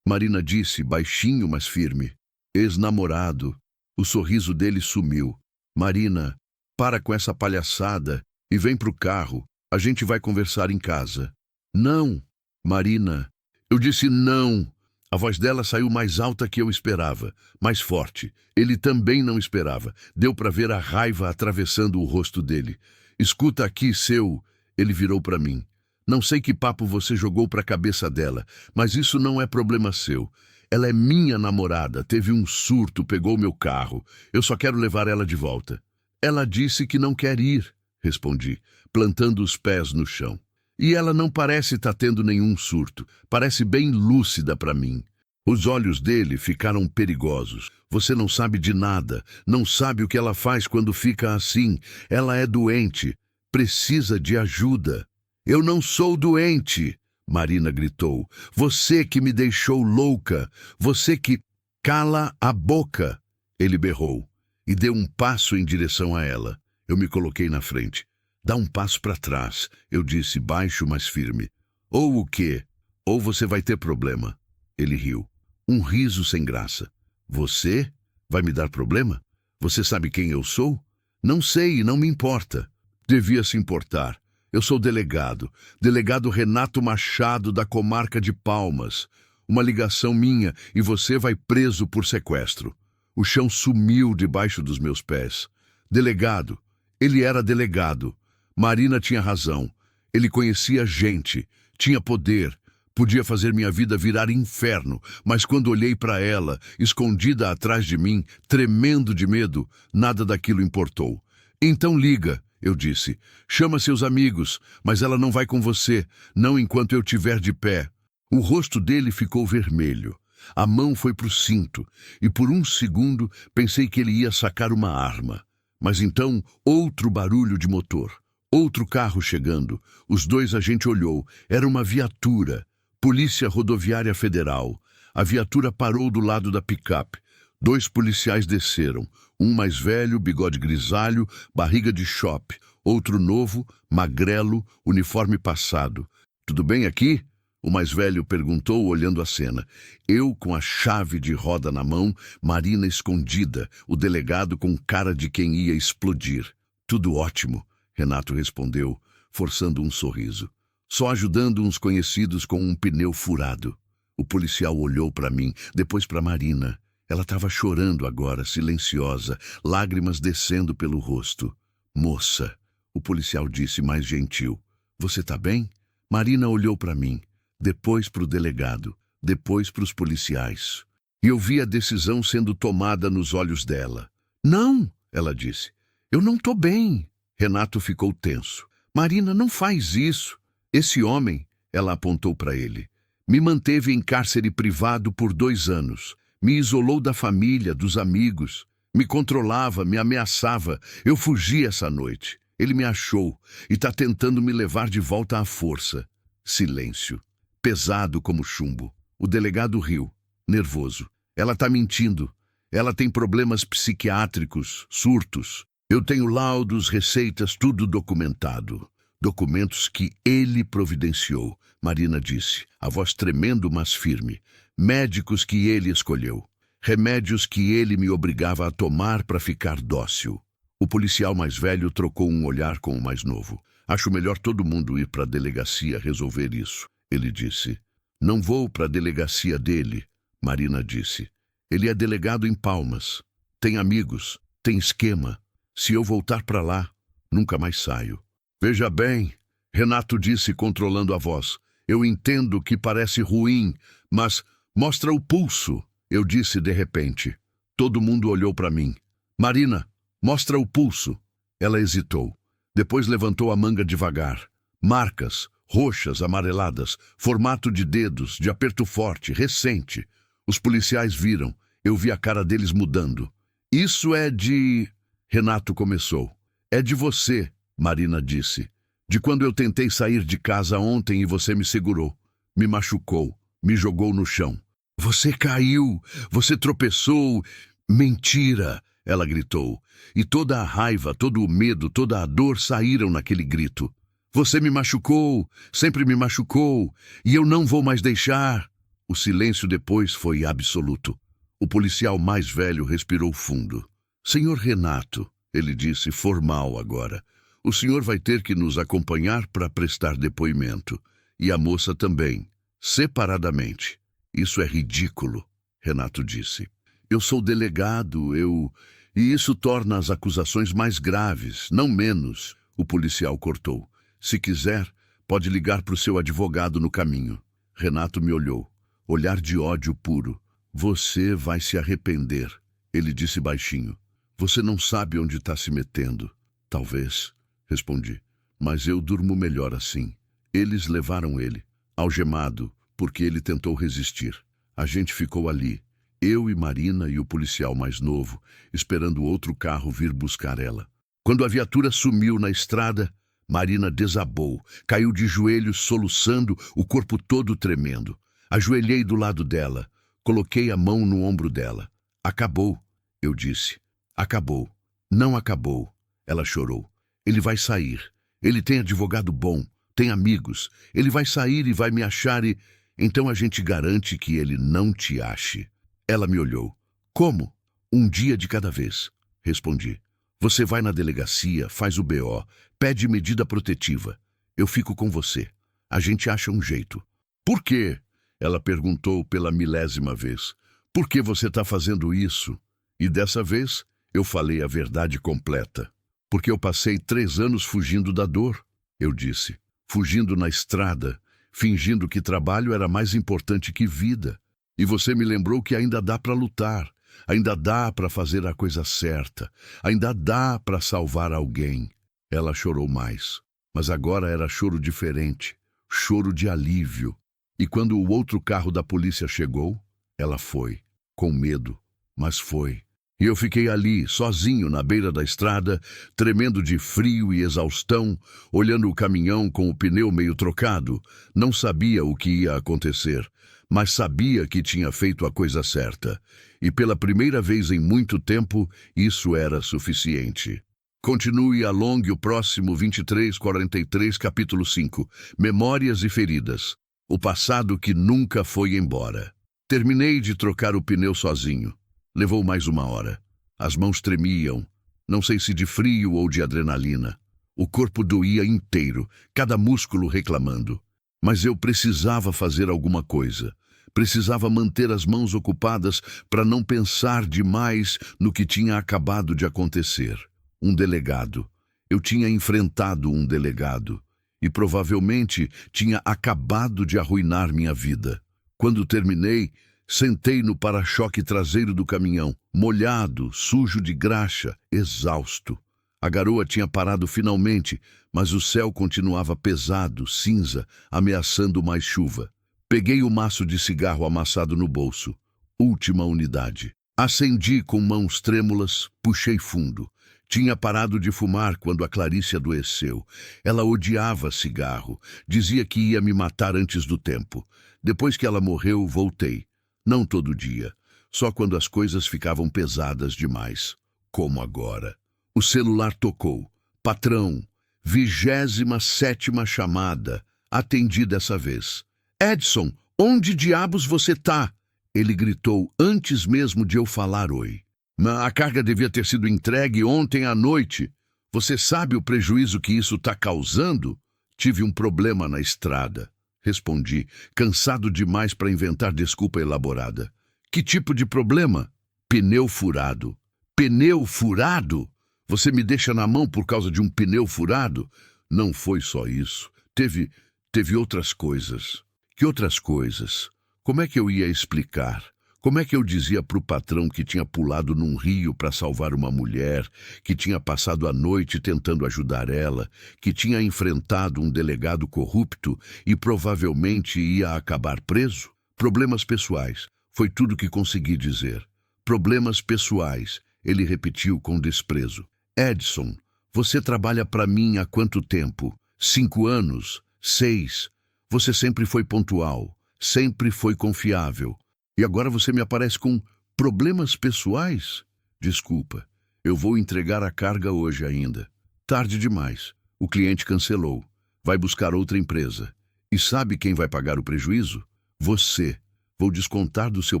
Marina disse, baixinho, mas firme. Ex-namorado. O sorriso dele sumiu. Marina, para com essa palhaçada e vem pro carro. A gente vai conversar em casa. Não, Marina. Eu disse não. A voz dela saiu mais alta que eu esperava, mais forte. Ele também não esperava. Deu para ver a raiva atravessando o rosto dele. Escuta aqui, seu... Ele virou para mim. Não sei que papo você jogou para a cabeça dela, mas isso não é problema seu. Ela é minha namorada, teve um surto, pegou meu carro. Eu só quero levar ela de volta. Ela disse que não quer ir, respondi, plantando os pés no chão. E ela não parece estar tendo nenhum surto. Parece bem lúcida para mim. Os olhos dele ficaram perigosos. Você não sabe de nada. Não sabe o que ela faz quando fica assim. Ela é doente. Precisa de ajuda. Eu não sou doente, Marina gritou. Você que me deixou louca. Você que... Cala a boca. Ele berrou e deu um passo em direção a ela. Eu me coloquei na frente. Dá um passo para trás, eu disse, baixo, mas firme. Ou o quê? Ou você vai ter problema. Ele riu. Um riso sem graça. Você? Vai me dar problema? Você sabe quem eu sou? Não sei e não me importa. Devia se importar. Eu sou delegado. Delegado Renato Machado, da comarca de Palmas. Uma ligação minha e você vai preso por sequestro. O chão sumiu debaixo dos meus pés. Delegado. Ele era delegado. Marina tinha razão. Ele conhecia gente, tinha poder, podia fazer minha vida virar inferno, mas quando olhei para ela, escondida atrás de mim, tremendo de medo, nada daquilo importou. Então liga, eu disse. Chama seus amigos, mas ela não vai com você, não enquanto eu estiver de pé. O rosto dele ficou vermelho. A mão foi pro cinto, e por um segundo pensei que ele ia sacar uma arma. Mas então, outro barulho de motor. Outro carro chegando. Os dois a gente olhou. Era uma viatura. Polícia Rodoviária Federal. A viatura parou do lado da picape. 2 policiais desceram. Um mais velho, bigode grisalho, barriga de chope. Outro novo, magrelo, uniforme passado. Tudo bem aqui? O mais velho perguntou, olhando a cena. Eu com a chave de roda na mão, Marina escondida, o delegado com cara de quem ia explodir. Tudo ótimo. Renato respondeu, forçando um sorriso. Só ajudando uns conhecidos com um pneu furado. O policial olhou para mim, depois para Marina. Ela estava chorando agora, silenciosa, lágrimas descendo pelo rosto. Moça, o policial disse mais gentil. Você tá bem? Marina olhou para mim, depois para o delegado, depois para os policiais. e eu vi a decisão sendo tomada nos olhos dela. Não, ela disse. Eu não tô bem. Renato ficou tenso. Marina, não faz isso. Esse homem, ela apontou para ele, me manteve em cárcere privado por 2 anos. Me isolou da família, dos amigos. Me controlava, me ameaçava. Eu fugi essa noite. Ele me achou e está tentando me levar de volta à força. Silêncio. Pesado como chumbo. O delegado riu, nervoso. Ela está mentindo. Ela tem problemas psiquiátricos, surtos. Eu tenho laudos, receitas, tudo documentado. Documentos que ele providenciou, Marina disse, a voz tremendo, mas firme. Médicos que ele escolheu. Remédios que ele me obrigava a tomar para ficar dócil. O policial mais velho trocou um olhar com o mais novo. Acho melhor todo mundo ir para a delegacia resolver isso, ele disse. Não vou para a delegacia dele, Marina disse. Ele é delegado em Palmas. Tem amigos, tem esquema. Se eu voltar para lá, nunca mais saio. Veja bem, Renato disse controlando a voz. Eu entendo que parece ruim, mas mostra o pulso, eu disse de repente. Todo mundo olhou para mim. Marina, mostra o pulso. Ela hesitou. Depois levantou a manga devagar. Marcas, roxas, amareladas, formato de dedos, de aperto forte, recente. Os policiais viram. Eu vi a cara deles mudando. Isso é de... Renato começou. É de você, Marina disse. De quando eu tentei sair de casa ontem e você me segurou. Me machucou, me jogou no chão. Você caiu, você tropeçou. Mentira, ela gritou. E toda a raiva, todo o medo, toda a dor saíram naquele grito. Você me machucou, sempre me machucou, e eu não vou mais deixar. O silêncio depois foi absoluto. O policial mais velho respirou fundo. Senhor Renato, ele disse, formal agora, o senhor vai ter que nos acompanhar para prestar depoimento. E a moça também, separadamente. Isso é ridículo, Renato disse. Eu sou delegado, E isso torna as acusações mais graves, não menos, o policial cortou. Se quiser, pode ligar para o seu advogado no caminho. Renato me olhou, olhar de ódio puro. Você vai se arrepender, ele disse baixinho. Você não sabe onde está se metendo. Talvez, respondi, mas eu durmo melhor assim. Eles levaram ele, algemado, porque ele tentou resistir. A gente ficou ali, eu e Marina e o policial mais novo, esperando outro carro vir buscar ela. Quando a viatura sumiu na estrada, Marina desabou, caiu de joelhos soluçando, o corpo todo tremendo. Ajoelhei do lado dela, coloquei a mão no ombro dela. Acabou, eu disse. Acabou. Não acabou. Ela chorou. Ele vai sair. Ele tem advogado bom, tem amigos. Ele vai sair e vai me achar e... Então a gente garante que ele não te ache. Ela me olhou. Como? Um dia de cada vez, respondi. Você vai na delegacia, faz o BO, pede medida protetiva. Eu fico com você. A gente acha um jeito. Por quê? Ela perguntou pela 1000ª vez. Por que você está fazendo isso? E dessa vez, eu falei a verdade completa. Porque eu passei 3 anos fugindo da dor, eu disse. Fugindo na estrada, fingindo que trabalho era mais importante que vida. E você me lembrou que ainda dá para lutar, ainda dá para fazer a coisa certa, ainda dá para salvar alguém. Ela chorou mais, mas agora era choro diferente, choro de alívio. E quando o outro carro da polícia chegou, ela foi, com medo, mas foi. E eu fiquei ali, sozinho, na beira da estrada, tremendo de frio e exaustão, olhando o caminhão com o pneu meio trocado. Não sabia o que ia acontecer, mas sabia que tinha feito a coisa certa. E pela primeira vez em muito tempo, isso era suficiente. Continue, alongue o próximo 2343, capítulo 5. Memórias e feridas. O passado que nunca foi embora. Terminei de trocar o pneu sozinho. Levou mais 1 hora. As mãos tremiam, não sei se de frio ou de adrenalina. O corpo doía inteiro, cada músculo reclamando. Mas eu precisava fazer alguma coisa. Precisava manter as mãos ocupadas para não pensar demais no que tinha acabado de acontecer. Um delegado. Eu tinha enfrentado um delegado. E provavelmente tinha acabado de arruinar minha vida. Quando terminei, Sentei no para-choque traseiro do caminhão, molhado, sujo de graxa, exausto. A garoa tinha parado finalmente, mas o céu continuava pesado, cinza, ameaçando mais chuva. Peguei o maço de cigarro amassado no bolso. Última unidade. Acendi com mãos trêmulas, puxei fundo. Tinha parado de fumar quando a Clarice adoeceu. Ela odiava cigarro. Dizia que ia me matar antes do tempo. Depois que ela morreu, voltei. Não todo dia. Só quando as coisas ficavam pesadas demais. Como agora. O celular tocou. Patrão. 27ª chamada. Atendi dessa vez. Edson, onde diabos você tá? Ele gritou antes mesmo de eu falar oi. A carga devia ter sido entregue ontem à noite. Você sabe o prejuízo que isso está causando? Tive um problema na estrada. Respondi, cansado demais para inventar desculpa elaborada. Que tipo de problema? Pneu furado. Pneu furado? Você me deixa na mão por causa de um pneu furado? Não foi só isso. Teve outras coisas. Que outras coisas? Como é que eu ia explicar? Como é que eu dizia para o patrão que tinha pulado num rio para salvar uma mulher, que tinha passado a noite tentando ajudar ela, que tinha enfrentado um delegado corrupto e provavelmente ia acabar preso? Problemas pessoais, foi tudo que consegui dizer. Problemas pessoais, ele repetiu com desprezo. Edson, você trabalha para mim há quanto tempo? 5 anos? 6? Você sempre foi pontual, sempre foi confiável. E agora você me aparece com problemas pessoais? Desculpa, eu vou entregar a carga hoje ainda. Tarde demais. O cliente cancelou. Vai buscar outra empresa. E sabe quem vai pagar o prejuízo? Você. Vou descontar do seu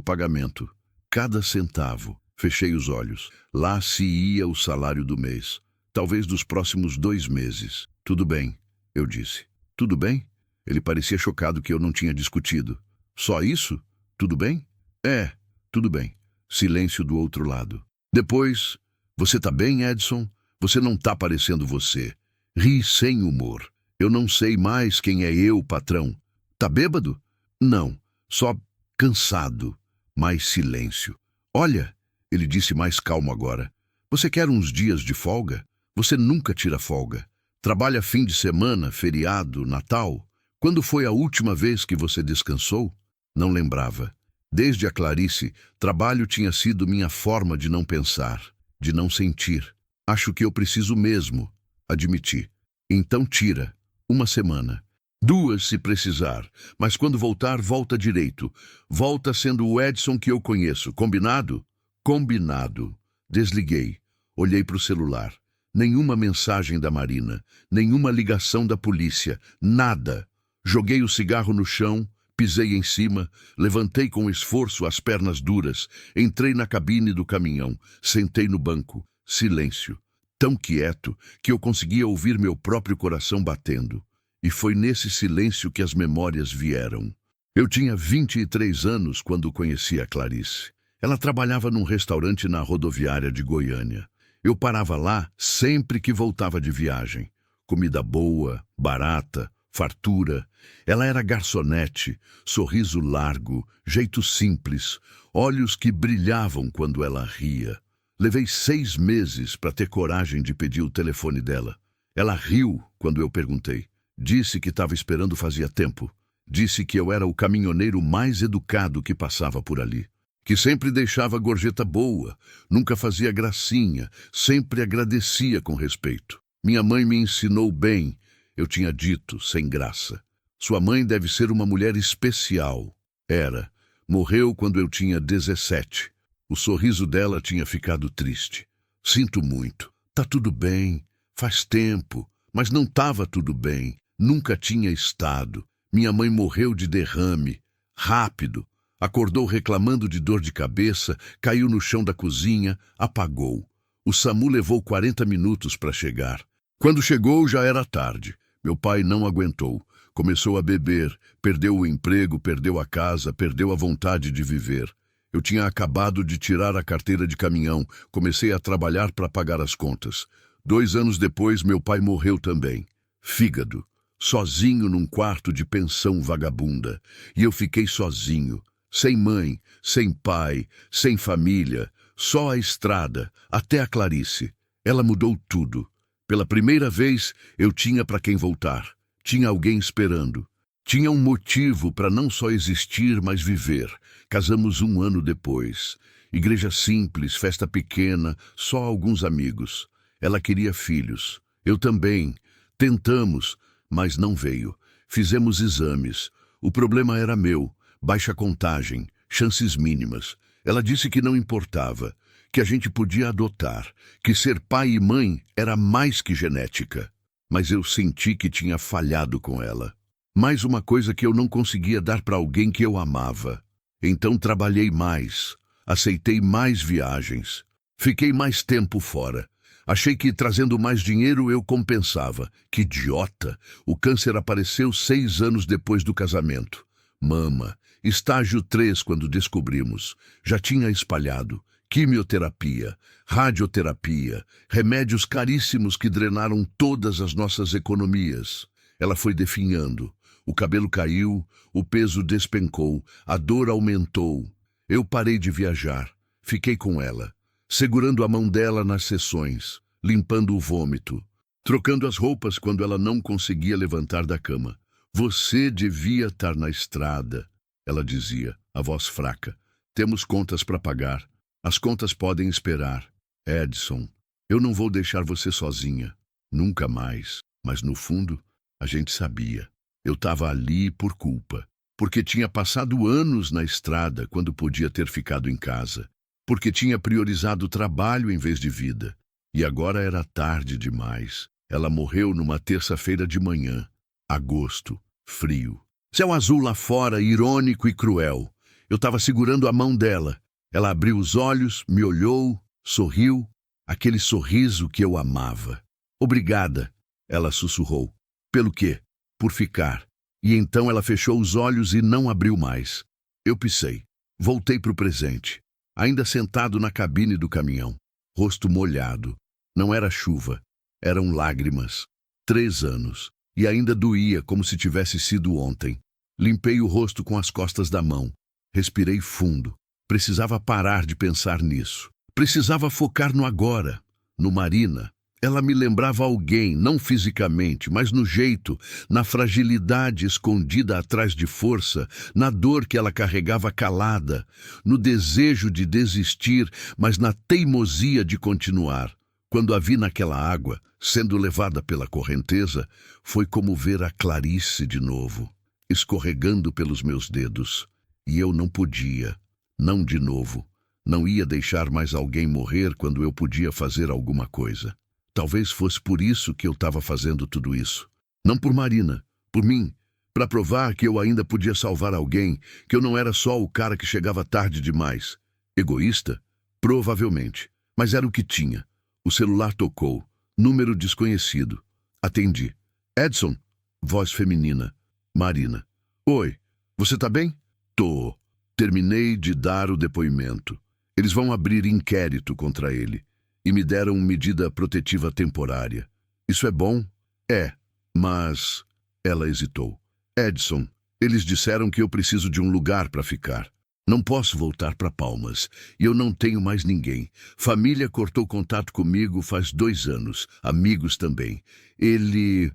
pagamento. Cada centavo. Fechei os olhos. Lá se ia o salário do mês. Talvez dos próximos 2 meses. Tudo bem, eu disse. Tudo bem? Ele parecia chocado que eu não tinha discutido. Só isso? Tudo bem? É, tudo bem. Silêncio do outro lado. Depois, você tá bem, Edson? Você não tá parecendo você. Ri sem humor. Eu não sei mais quem é eu, patrão. Tá bêbado? Não, só cansado. Mais silêncio. Olha, ele disse mais calmo agora. Você quer uns dias de folga? Você nunca tira folga. Trabalha fim de semana, feriado, Natal. Quando foi a última vez que você descansou? Não lembrava. Desde a Clarice, trabalho tinha sido minha forma de não pensar, de não sentir. Acho que eu preciso mesmo, admiti. Então tira. 1 semana. 2 se precisar. Mas quando voltar, volta direito. Volta sendo o Edson que eu conheço. Combinado? Combinado. Desliguei. Olhei para o celular. Nenhuma mensagem da Marina. Nenhuma ligação da polícia. Nada. Joguei o cigarro no chão. Pisei em cima, levantei com esforço as pernas duras, entrei na cabine do caminhão, sentei no banco. Silêncio. Tão quieto que eu conseguia ouvir meu próprio coração batendo. E foi nesse silêncio que as memórias vieram. Eu tinha 23 anos quando conheci a Clarice. Ela trabalhava num restaurante na rodoviária de Goiânia. Eu parava lá sempre que voltava de viagem. Comida boa, barata, fartura. Ela era garçonete, sorriso largo, jeito simples, olhos que brilhavam quando ela ria. Levei 6 meses para ter coragem de pedir o telefone dela. Ela riu quando eu perguntei. Disse que estava esperando fazia tempo. Disse que eu era o caminhoneiro mais educado que passava por ali. Que sempre deixava gorjeta boa, nunca fazia gracinha, sempre agradecia com respeito. Minha mãe me ensinou bem. Eu tinha dito, sem graça. Sua mãe deve ser uma mulher especial. Era. Morreu quando eu tinha 17. O sorriso dela tinha ficado triste. Sinto muito. Tá tudo bem. Faz tempo. Mas não estava tudo bem. Nunca tinha estado. Minha mãe morreu de derrame. Rápido. Acordou reclamando de dor de cabeça, caiu no chão da cozinha, apagou. O SAMU levou 40 minutos para chegar. Quando chegou, já era tarde. Meu pai não aguentou. Começou a beber, perdeu o emprego, perdeu a casa, perdeu a vontade de viver. Eu tinha acabado de tirar a carteira de caminhão, comecei a trabalhar para pagar as contas. 2 anos depois, meu pai morreu também. Fígado. Sozinho num quarto de pensão vagabunda. E eu fiquei sozinho, Sem mãe, sem pai, sem família, só a estrada, até a Clarice. Ela mudou tudo. Pela primeira vez, eu tinha para quem voltar. Tinha alguém esperando. Tinha um motivo para não só existir, mas viver. Casamos 1 ano depois. Igreja simples, festa pequena, só alguns amigos. Ela queria filhos. Eu também. Tentamos, mas não veio. Fizemos exames. O problema era meu. Baixa contagem, chances mínimas. Ela disse que não importava, que a gente podia adotar, que ser pai e mãe era mais que genética. Mas eu senti que tinha falhado com ela. Mais uma coisa que eu não conseguia dar para alguém que eu amava. Então trabalhei mais, aceitei mais viagens, fiquei mais tempo fora. Achei que trazendo mais dinheiro eu compensava. Que idiota! O câncer apareceu 6 anos depois do casamento. Mama, estágio 3 quando descobrimos. Já tinha espalhado. Quimioterapia, radioterapia, remédios caríssimos que drenaram todas as nossas economias. Ela foi definhando. O cabelo caiu, o peso despencou, a dor aumentou. Eu parei de viajar. Fiquei com ela, segurando a mão dela nas sessões, limpando o vômito, trocando as roupas quando ela não conseguia levantar da cama. Você devia estar na estrada, ela dizia, a voz fraca. Temos contas para pagar. As contas podem esperar. Edson, eu não vou deixar você sozinha. Nunca mais. Mas no fundo, a gente sabia. Eu estava ali por culpa. Porque tinha passado anos na estrada quando podia ter ficado em casa. Porque tinha priorizado o trabalho em vez de vida. E agora era tarde demais. Ela morreu numa terça-feira de manhã. Agosto, frio. Céu azul lá fora, irônico e cruel. Eu estava segurando a mão dela. Ela abriu os olhos, me olhou, sorriu. Aquele sorriso que eu amava. Obrigada, ela sussurrou. Pelo quê? Por ficar. E então ela fechou os olhos e não abriu mais. Eu pisei. Voltei para o presente. Ainda sentado na cabine do caminhão. Rosto molhado. Não era chuva. Eram lágrimas. 3 anos. E ainda doía como se tivesse sido ontem. Limpei o rosto com as costas da mão. Respirei fundo. Precisava parar de pensar nisso. Precisava focar no agora. No Marina. Ela me lembrava alguém, não fisicamente, mas no jeito, na fragilidade escondida atrás de força, na dor que ela carregava calada, no desejo de desistir, mas na teimosia de continuar. Quando a vi naquela água, sendo levada pela correnteza, foi como ver a Clarice de novo, escorregando pelos meus dedos. E eu não podia. Não de novo. Não ia deixar mais alguém morrer quando eu podia fazer alguma coisa. Talvez fosse por isso que eu estava fazendo tudo isso. Não por Marina, por mim. Para provar que eu ainda podia salvar alguém, que eu não era só o cara que chegava tarde demais. Egoísta? Provavelmente. Mas era o que tinha. O celular tocou. Número desconhecido. Atendi. Edson? Voz feminina. Marina. Oi, você tá bem? Tô. Terminei de dar o depoimento. Eles vão abrir inquérito contra ele. E me deram medida protetiva temporária. Isso é bom? É, mas... Ela hesitou. Edson, eles disseram que eu preciso de um lugar para ficar. Não posso voltar para Palmas. E eu não tenho mais ninguém. Família cortou contato comigo faz 2 anos. Amigos também. Ele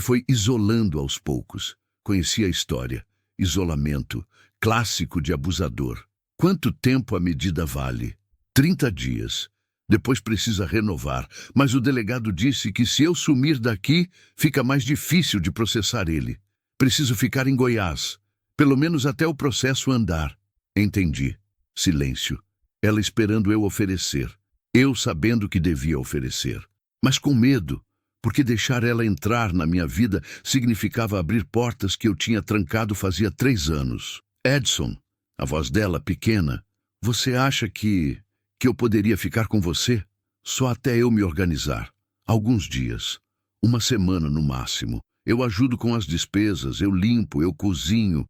foi isolando aos poucos. Conhecia a história. Isolamento. Clássico de abusador. Quanto tempo a medida vale? 30 dias. Depois precisa renovar, mas o delegado disse que se eu sumir daqui, fica mais difícil de processar ele. Preciso ficar em Goiás, pelo menos até o processo andar. Entendi. Silêncio. Ela esperando eu oferecer. Eu sabendo que devia oferecer. Mas com medo, porque deixar ela entrar na minha vida significava abrir portas que eu tinha trancado fazia 3 anos. Edson, a voz dela pequena, você acha que eu poderia ficar com você? Só até eu me organizar. Alguns dias. 1 semana no máximo. Eu ajudo com as despesas, eu limpo, eu cozinho,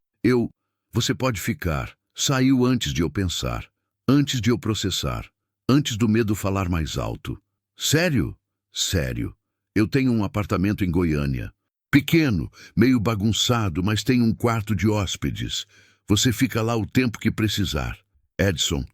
Você pode ficar. Saiu antes de eu pensar. Antes de eu processar. Antes do medo falar mais alto. Sério? Sério. Eu tenho um apartamento em Goiânia. Pequeno, meio bagunçado, mas tem um quarto de hóspedes. Você fica lá o tempo que precisar. Edson,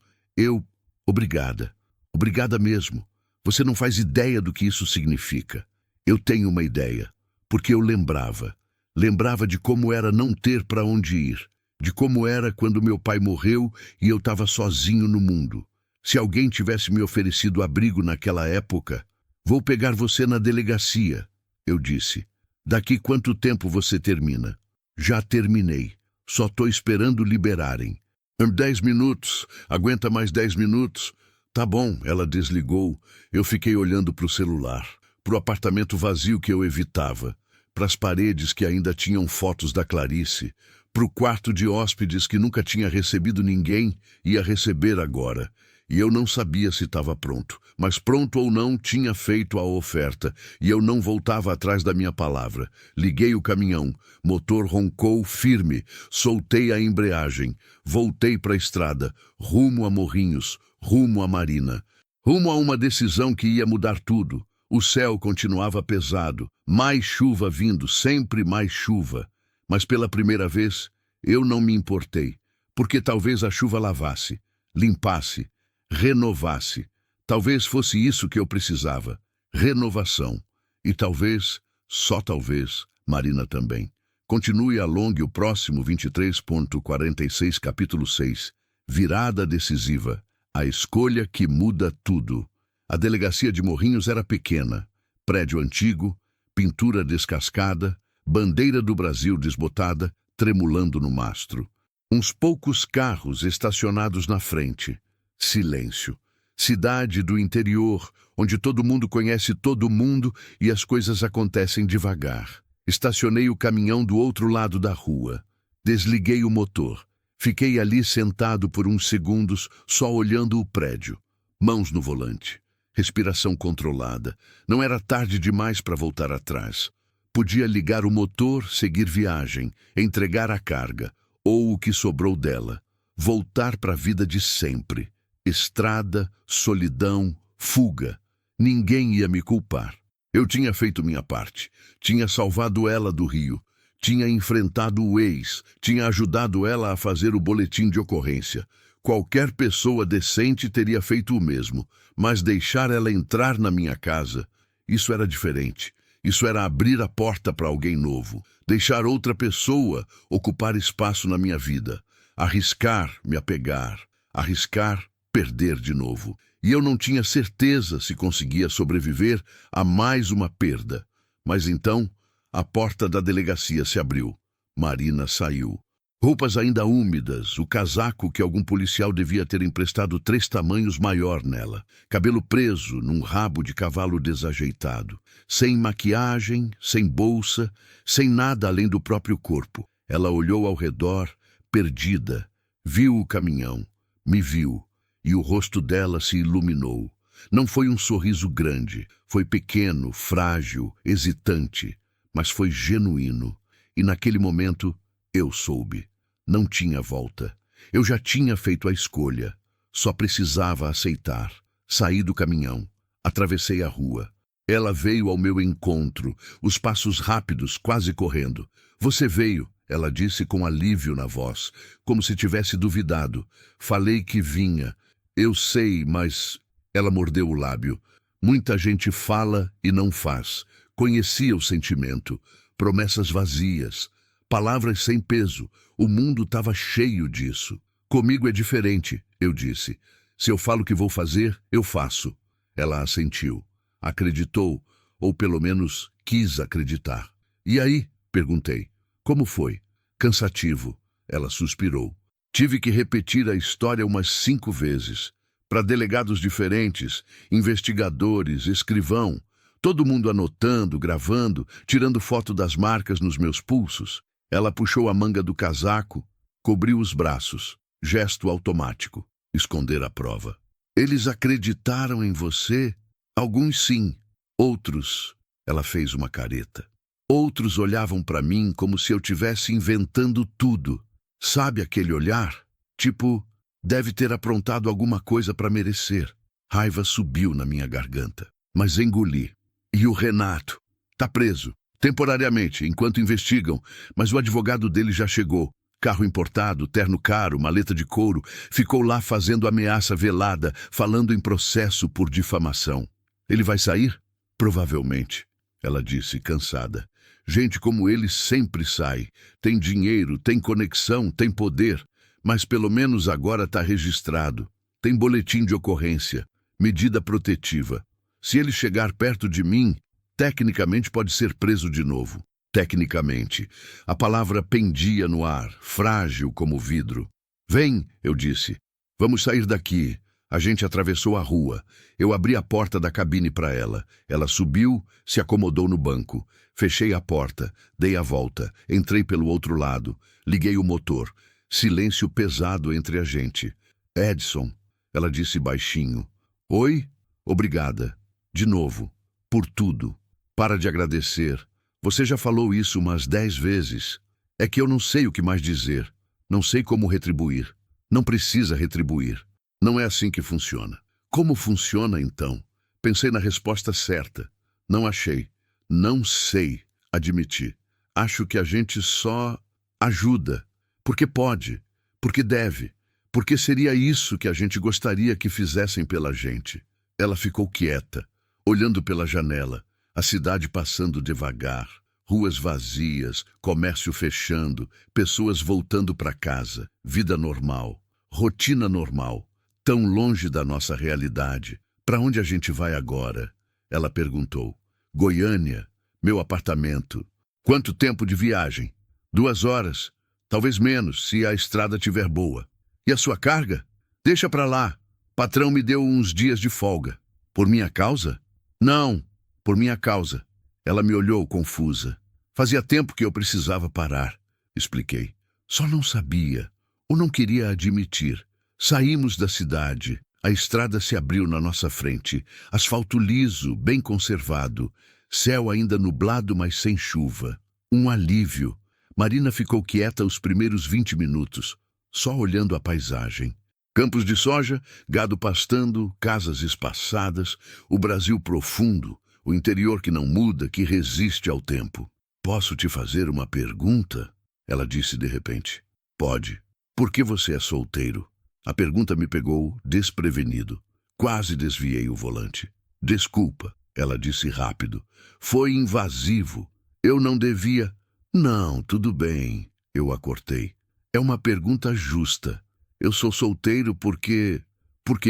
obrigada. Obrigada mesmo. Você não faz ideia do que isso significa. Eu tenho uma ideia, porque eu lembrava. Lembrava de como era não ter para onde ir, de como era quando meu pai morreu e eu estava sozinho no mundo. Se alguém tivesse me oferecido abrigo naquela época, vou pegar você na delegacia, eu disse. Daqui quanto tempo você termina? Já terminei. Só estou esperando liberarem. 10 minutos. Aguenta mais 10 minutos? Tá bom, ela desligou. Eu fiquei olhando para o celular, para o apartamento vazio que eu evitava, para as paredes que ainda tinham fotos da Clarice, para o quarto de hóspedes que nunca tinha recebido ninguém e ia receber agora. E eu não sabia se estava pronto, mas pronto ou não, tinha feito a oferta, e eu não voltava atrás da minha palavra. Liguei o caminhão, motor roncou firme, soltei a embreagem, voltei para a estrada, rumo a Morrinhos, rumo a Marina, rumo a uma decisão que ia mudar tudo. O céu continuava pesado, mais chuva vindo, sempre mais chuva. Mas pela primeira vez, eu não me importei, porque talvez a chuva lavasse, limpasse, renovasse. Talvez fosse isso que eu precisava, renovação. E talvez, só talvez, Marina também. Continue alongue o próximo 23.46, capítulo 6. Virada decisiva. A escolha que muda tudo. A delegacia de Morrinhos era pequena. Prédio antigo, pintura descascada, bandeira do Brasil desbotada, tremulando no mastro. Uns poucos carros estacionados na frente. Silêncio. Cidade do interior, onde todo mundo conhece todo mundo e as coisas acontecem devagar. Estacionei o caminhão do outro lado da rua. Desliguei o motor. Fiquei ali sentado por uns segundos, só olhando o prédio. Mãos no volante. Respiração controlada. Não era tarde demais para voltar atrás. Podia ligar o motor, seguir viagem, entregar a carga, ou o que sobrou dela. Voltar para a vida de sempre. Estrada, solidão, fuga. Ninguém ia me culpar. Eu tinha feito minha parte. Tinha salvado ela do rio. Tinha enfrentado o ex. Tinha ajudado ela a fazer o boletim de ocorrência. Qualquer pessoa decente teria feito o mesmo. Mas deixar ela entrar na minha casa, isso era diferente. Isso era abrir a porta para alguém novo. Deixar outra pessoa ocupar espaço na minha vida. Arriscar me apegar. Arriscar perder de novo. E eu não tinha certeza se conseguia sobreviver a mais uma perda. Mas então, a porta da delegacia se abriu. Marina saiu. Roupas ainda úmidas, o casaco que algum policial devia ter emprestado 3 tamanhos maior nela. Cabelo preso num rabo de cavalo desajeitado. Sem maquiagem, sem bolsa, sem nada além do próprio corpo. Ela olhou ao redor, perdida. Viu o caminhão. Me viu. E o rosto dela se iluminou. Não foi um sorriso grande, foi pequeno, frágil, hesitante, mas foi genuíno. E naquele momento, eu soube. Não tinha volta. Eu já tinha feito a escolha. Só precisava aceitar. Saí do caminhão. Atravessei a rua. Ela veio ao meu encontro, os passos rápidos, quase correndo. Você veio, ela disse com alívio na voz, como se tivesse duvidado. Falei que vinha. Eu sei, mas... Ela mordeu o lábio. Muita gente fala e não faz. Conhecia o sentimento. Promessas vazias. Palavras sem peso. O mundo estava cheio disso. Comigo é diferente, eu disse. Se eu falo que vou fazer, eu faço. Ela assentiu. Acreditou, ou pelo menos quis acreditar. E aí? Perguntei. Como foi? Cansativo. Ela suspirou. Tive que repetir a história umas 5 vezes. Para delegados diferentes, investigadores, escrivão. Todo mundo anotando, gravando, tirando foto das marcas nos meus pulsos. Ela puxou a manga do casaco, cobriu os braços. Gesto automático. Esconder a prova. Eles acreditaram em você? Alguns sim. Outros... Ela fez uma careta. Outros olhavam para mim como se eu tivesse inventando tudo. Sabe aquele olhar? Tipo, deve ter aprontado alguma coisa para merecer. Raiva subiu na minha garganta. Mas engoli. E o Renato? Tá preso. Temporariamente, enquanto investigam. Mas o advogado dele já chegou. Carro importado, terno caro, maleta de couro. Ficou lá fazendo ameaça velada, falando em processo por difamação. Ele vai sair? Provavelmente, ela disse, cansada. Gente como ele sempre sai. Tem dinheiro, tem conexão, tem poder. Mas pelo menos agora está registrado. Tem boletim de ocorrência, medida protetiva. Se ele chegar perto de mim, tecnicamente pode ser preso de novo. Tecnicamente. A palavra pendia no ar, frágil como vidro. Vem, eu disse. Vamos sair daqui. A gente atravessou a rua. Eu abri a porta da cabine para ela. Ela subiu, se acomodou no banco. Fechei a porta, dei a volta, entrei pelo outro lado, liguei o motor. Silêncio pesado entre a gente. Edson, ela disse baixinho. Oi? Obrigada. De novo. Por tudo. Para de agradecer. Você já falou isso umas 10 vezes. É que eu não sei o que mais dizer. Não sei como retribuir. Não precisa retribuir. Não é assim que funciona. Como funciona, então? Pensei na resposta certa. Não achei. Não sei, admiti. Acho que a gente só ajuda. Porque pode. Porque deve. Porque seria isso que a gente gostaria que fizessem pela gente. Ela ficou quieta, olhando pela janela. A cidade passando devagar. Ruas vazias, comércio fechando, pessoas voltando para casa. Vida normal. Rotina normal. Tão longe da nossa realidade. Para onde a gente vai agora? Ela perguntou. Goiânia, meu apartamento. Quanto tempo de viagem? 2 horas. Talvez menos, se a estrada estiver boa. E a sua carga? Deixa para lá. Patrão me deu uns dias de folga. Por minha causa? Não, por minha causa. Ela me olhou confusa. Fazia tempo que eu precisava parar, expliquei. Só não sabia, ou não queria admitir. Saímos da cidade. A estrada se abriu na nossa frente. Asfalto liso, bem conservado. Céu ainda nublado, mas sem chuva. Um alívio. Marina ficou quieta os primeiros 20 minutos, só olhando a paisagem. Campos de soja, gado pastando, casas espaçadas, o Brasil profundo, o interior que não muda, que resiste ao tempo. Posso te fazer uma pergunta? Ela disse de repente. Pode. Por que você é solteiro? A pergunta me pegou desprevenido. Quase desviei o volante. Desculpa, ela disse rápido. Foi invasivo. Eu não devia... Não, tudo bem, eu a cortei. É uma pergunta justa. Eu sou solteiro porque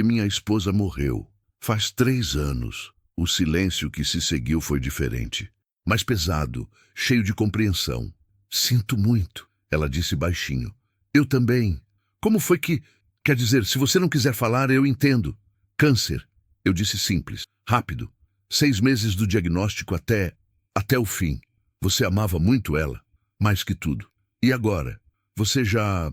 minha esposa morreu. Faz 3 anos. O silêncio que se seguiu foi diferente. Mais pesado, cheio de compreensão. Sinto muito, ela disse baixinho. Eu também. Como foi que... Quer dizer, se você não quiser falar, eu entendo. Câncer. Eu disse simples, rápido. 6 meses do diagnóstico até o fim. Você amava muito ela, mais que tudo. E agora? Você já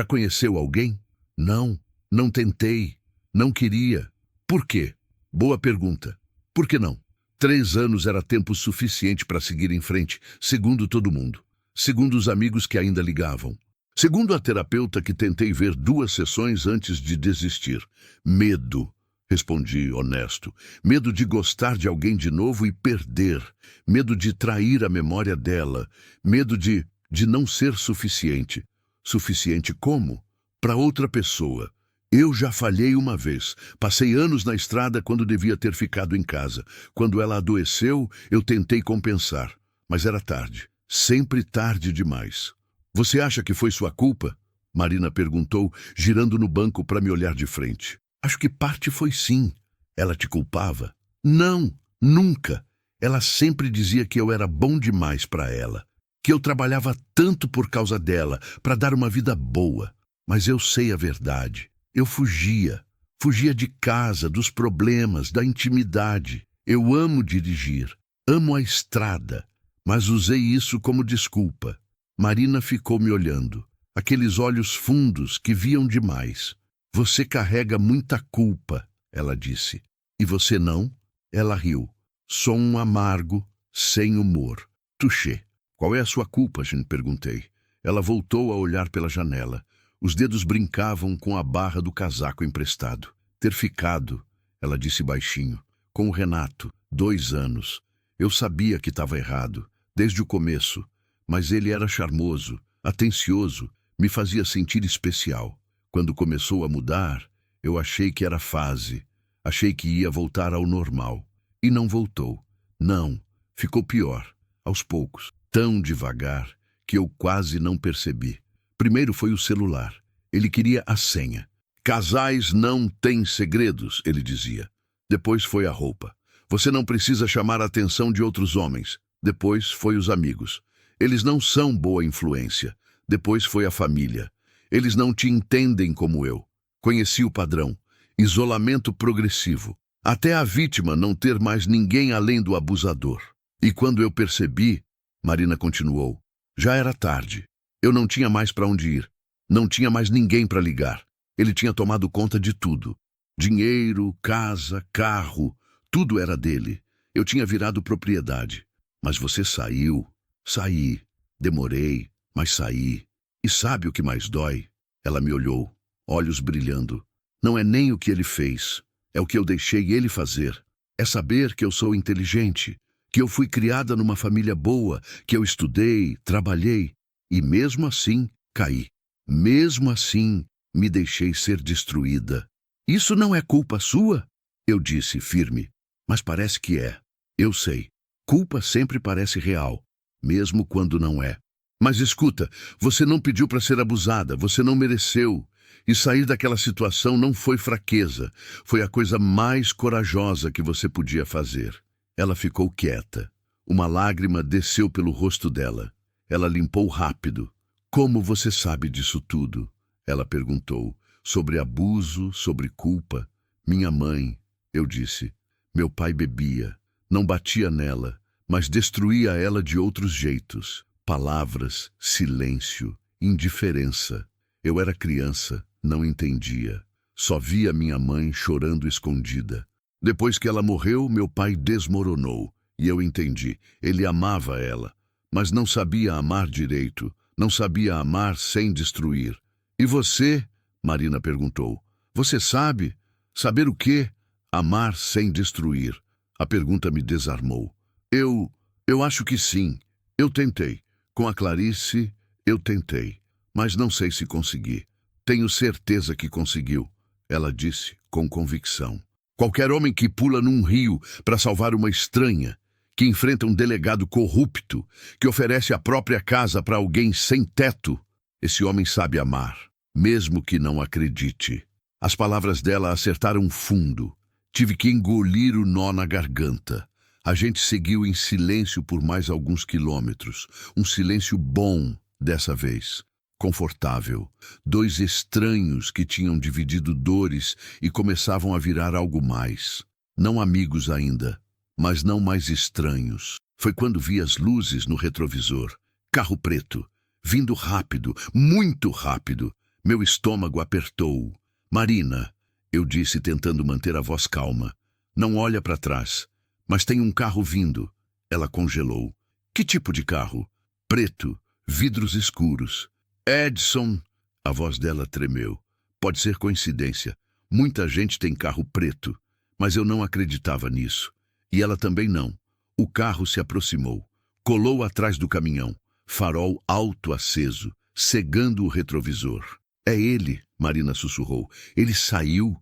conheceu alguém? Não, não tentei, não queria. Por quê? Boa pergunta. Por que não? 3 anos era tempo suficiente para seguir em frente, segundo todo mundo. Segundo os amigos que ainda ligavam. Segundo a terapeuta que tentei ver 2 sessões antes de desistir. Medo, respondi honesto. Medo de gostar de alguém de novo e perder. Medo de trair a memória dela. Medo de não ser suficiente. Suficiente como? Para outra pessoa. Eu já falhei uma vez. Passei anos na estrada quando devia ter ficado em casa. Quando ela adoeceu, eu tentei compensar. Mas era tarde. Sempre tarde demais. Você acha que foi sua culpa? Marina perguntou, girando no banco para me olhar de frente. Acho que parte foi sim. Ela te culpava? Não, nunca. Ela sempre dizia que eu era bom demais para ela. Que eu trabalhava tanto por causa dela, para dar uma vida boa. Mas eu sei a verdade. Eu fugia. Fugia de casa, dos problemas, da intimidade. Eu amo dirigir. Amo a estrada. Mas usei isso como desculpa. Marina ficou me olhando. Aqueles olhos fundos que viam demais. Você carrega muita culpa, ela disse. E você não? Ela riu. Sou um amargo, sem humor. Touché. Qual é a sua culpa, gente? Perguntei. Ela voltou a olhar pela janela. Os dedos brincavam com a barra do casaco emprestado. Ter ficado, ela disse baixinho, com o Renato, 2 anos. Eu sabia que estava errado, desde o começo. Mas ele era charmoso, atencioso, Me fazia sentir especial. Quando começou a mudar, eu achei que era fase. Achei que ia voltar ao normal. E não voltou. Não, ficou pior. Aos poucos, tão devagar, que eu quase não percebi. Primeiro foi o celular. Ele queria a senha. Casais não têm segredos, ele dizia. Depois foi a roupa. Você não precisa chamar a atenção de outros homens. Depois foi os amigos. Eles não são boa influência. Depois foi a família. Eles não te entendem como eu. Conheci o padrão. Isolamento progressivo. Até a vítima não ter mais ninguém além do abusador. E quando eu percebi, Marina continuou, já era tarde. Eu não tinha mais para onde ir. Não tinha mais ninguém para ligar. Ele tinha tomado conta de tudo. Dinheiro, casa, carro, tudo era dele. Eu tinha virado propriedade. Mas você saiu. Saí. Demorei, mas saí. E sabe o que mais dói? Ela me olhou, olhos brilhando. Não é nem o que ele fez. É o que eu deixei ele fazer. É saber que eu sou inteligente, que eu fui criada numa família boa, que eu estudei, trabalhei, e mesmo assim caí. Mesmo assim me deixei ser destruída. Isso não é culpa sua? Eu disse firme, mas parece que é. Eu sei, culpa sempre parece real, mesmo quando não é. Mas escuta, você não pediu para ser abusada, você não mereceu. E sair daquela situação não foi fraqueza, foi a coisa mais corajosa que você podia fazer. Ela ficou quieta. Uma lágrima desceu pelo rosto dela. Ela limpou rápido. Como você sabe disso tudo? Ela perguntou. Sobre abuso, sobre culpa. Minha mãe, eu disse. Meu pai bebia. Não batia nela, mas destruía ela de outros jeitos. Palavras, silêncio, indiferença. Eu era criança, não entendia. Só via minha mãe chorando escondida. Depois que ela morreu, meu pai desmoronou. E eu entendi. Ele amava ela, mas não sabia amar direito. Não sabia amar sem destruir. E você? Marina perguntou. Você sabe? Saber o quê? Amar sem destruir. A pergunta me desarmou. Eu acho que sim. Eu tentei. Com a Clarice, eu tentei. Mas não sei se consegui. Tenho certeza que conseguiu, ela disse com convicção. Qualquer homem que pula num rio para salvar uma estranha, que enfrenta um delegado corrupto, que oferece a própria casa para alguém sem teto, esse homem sabe amar, mesmo que não acredite. As palavras dela acertaram fundo. Tive que engolir o nó na garganta. A gente seguiu em silêncio por mais alguns quilômetros. Um silêncio bom dessa vez. Confortável. Dois estranhos que tinham dividido dores e começavam a virar algo mais. Não amigos ainda, mas não mais estranhos. Foi quando vi as luzes no retrovisor. Carro preto. Vindo rápido, muito rápido. Meu estômago apertou. Marina, eu disse tentando manter a voz calma. Não olha para trás. Mas tem um carro vindo. Ela congelou. Que tipo de carro? Preto, vidros escuros. Edson, a voz dela tremeu. Pode ser coincidência. Muita gente tem carro preto, mas eu não acreditava nisso. E ela também não. O carro se aproximou. Colou atrás do caminhão. Farol alto aceso, cegando o retrovisor. É ele, Marina sussurrou. Ele saiu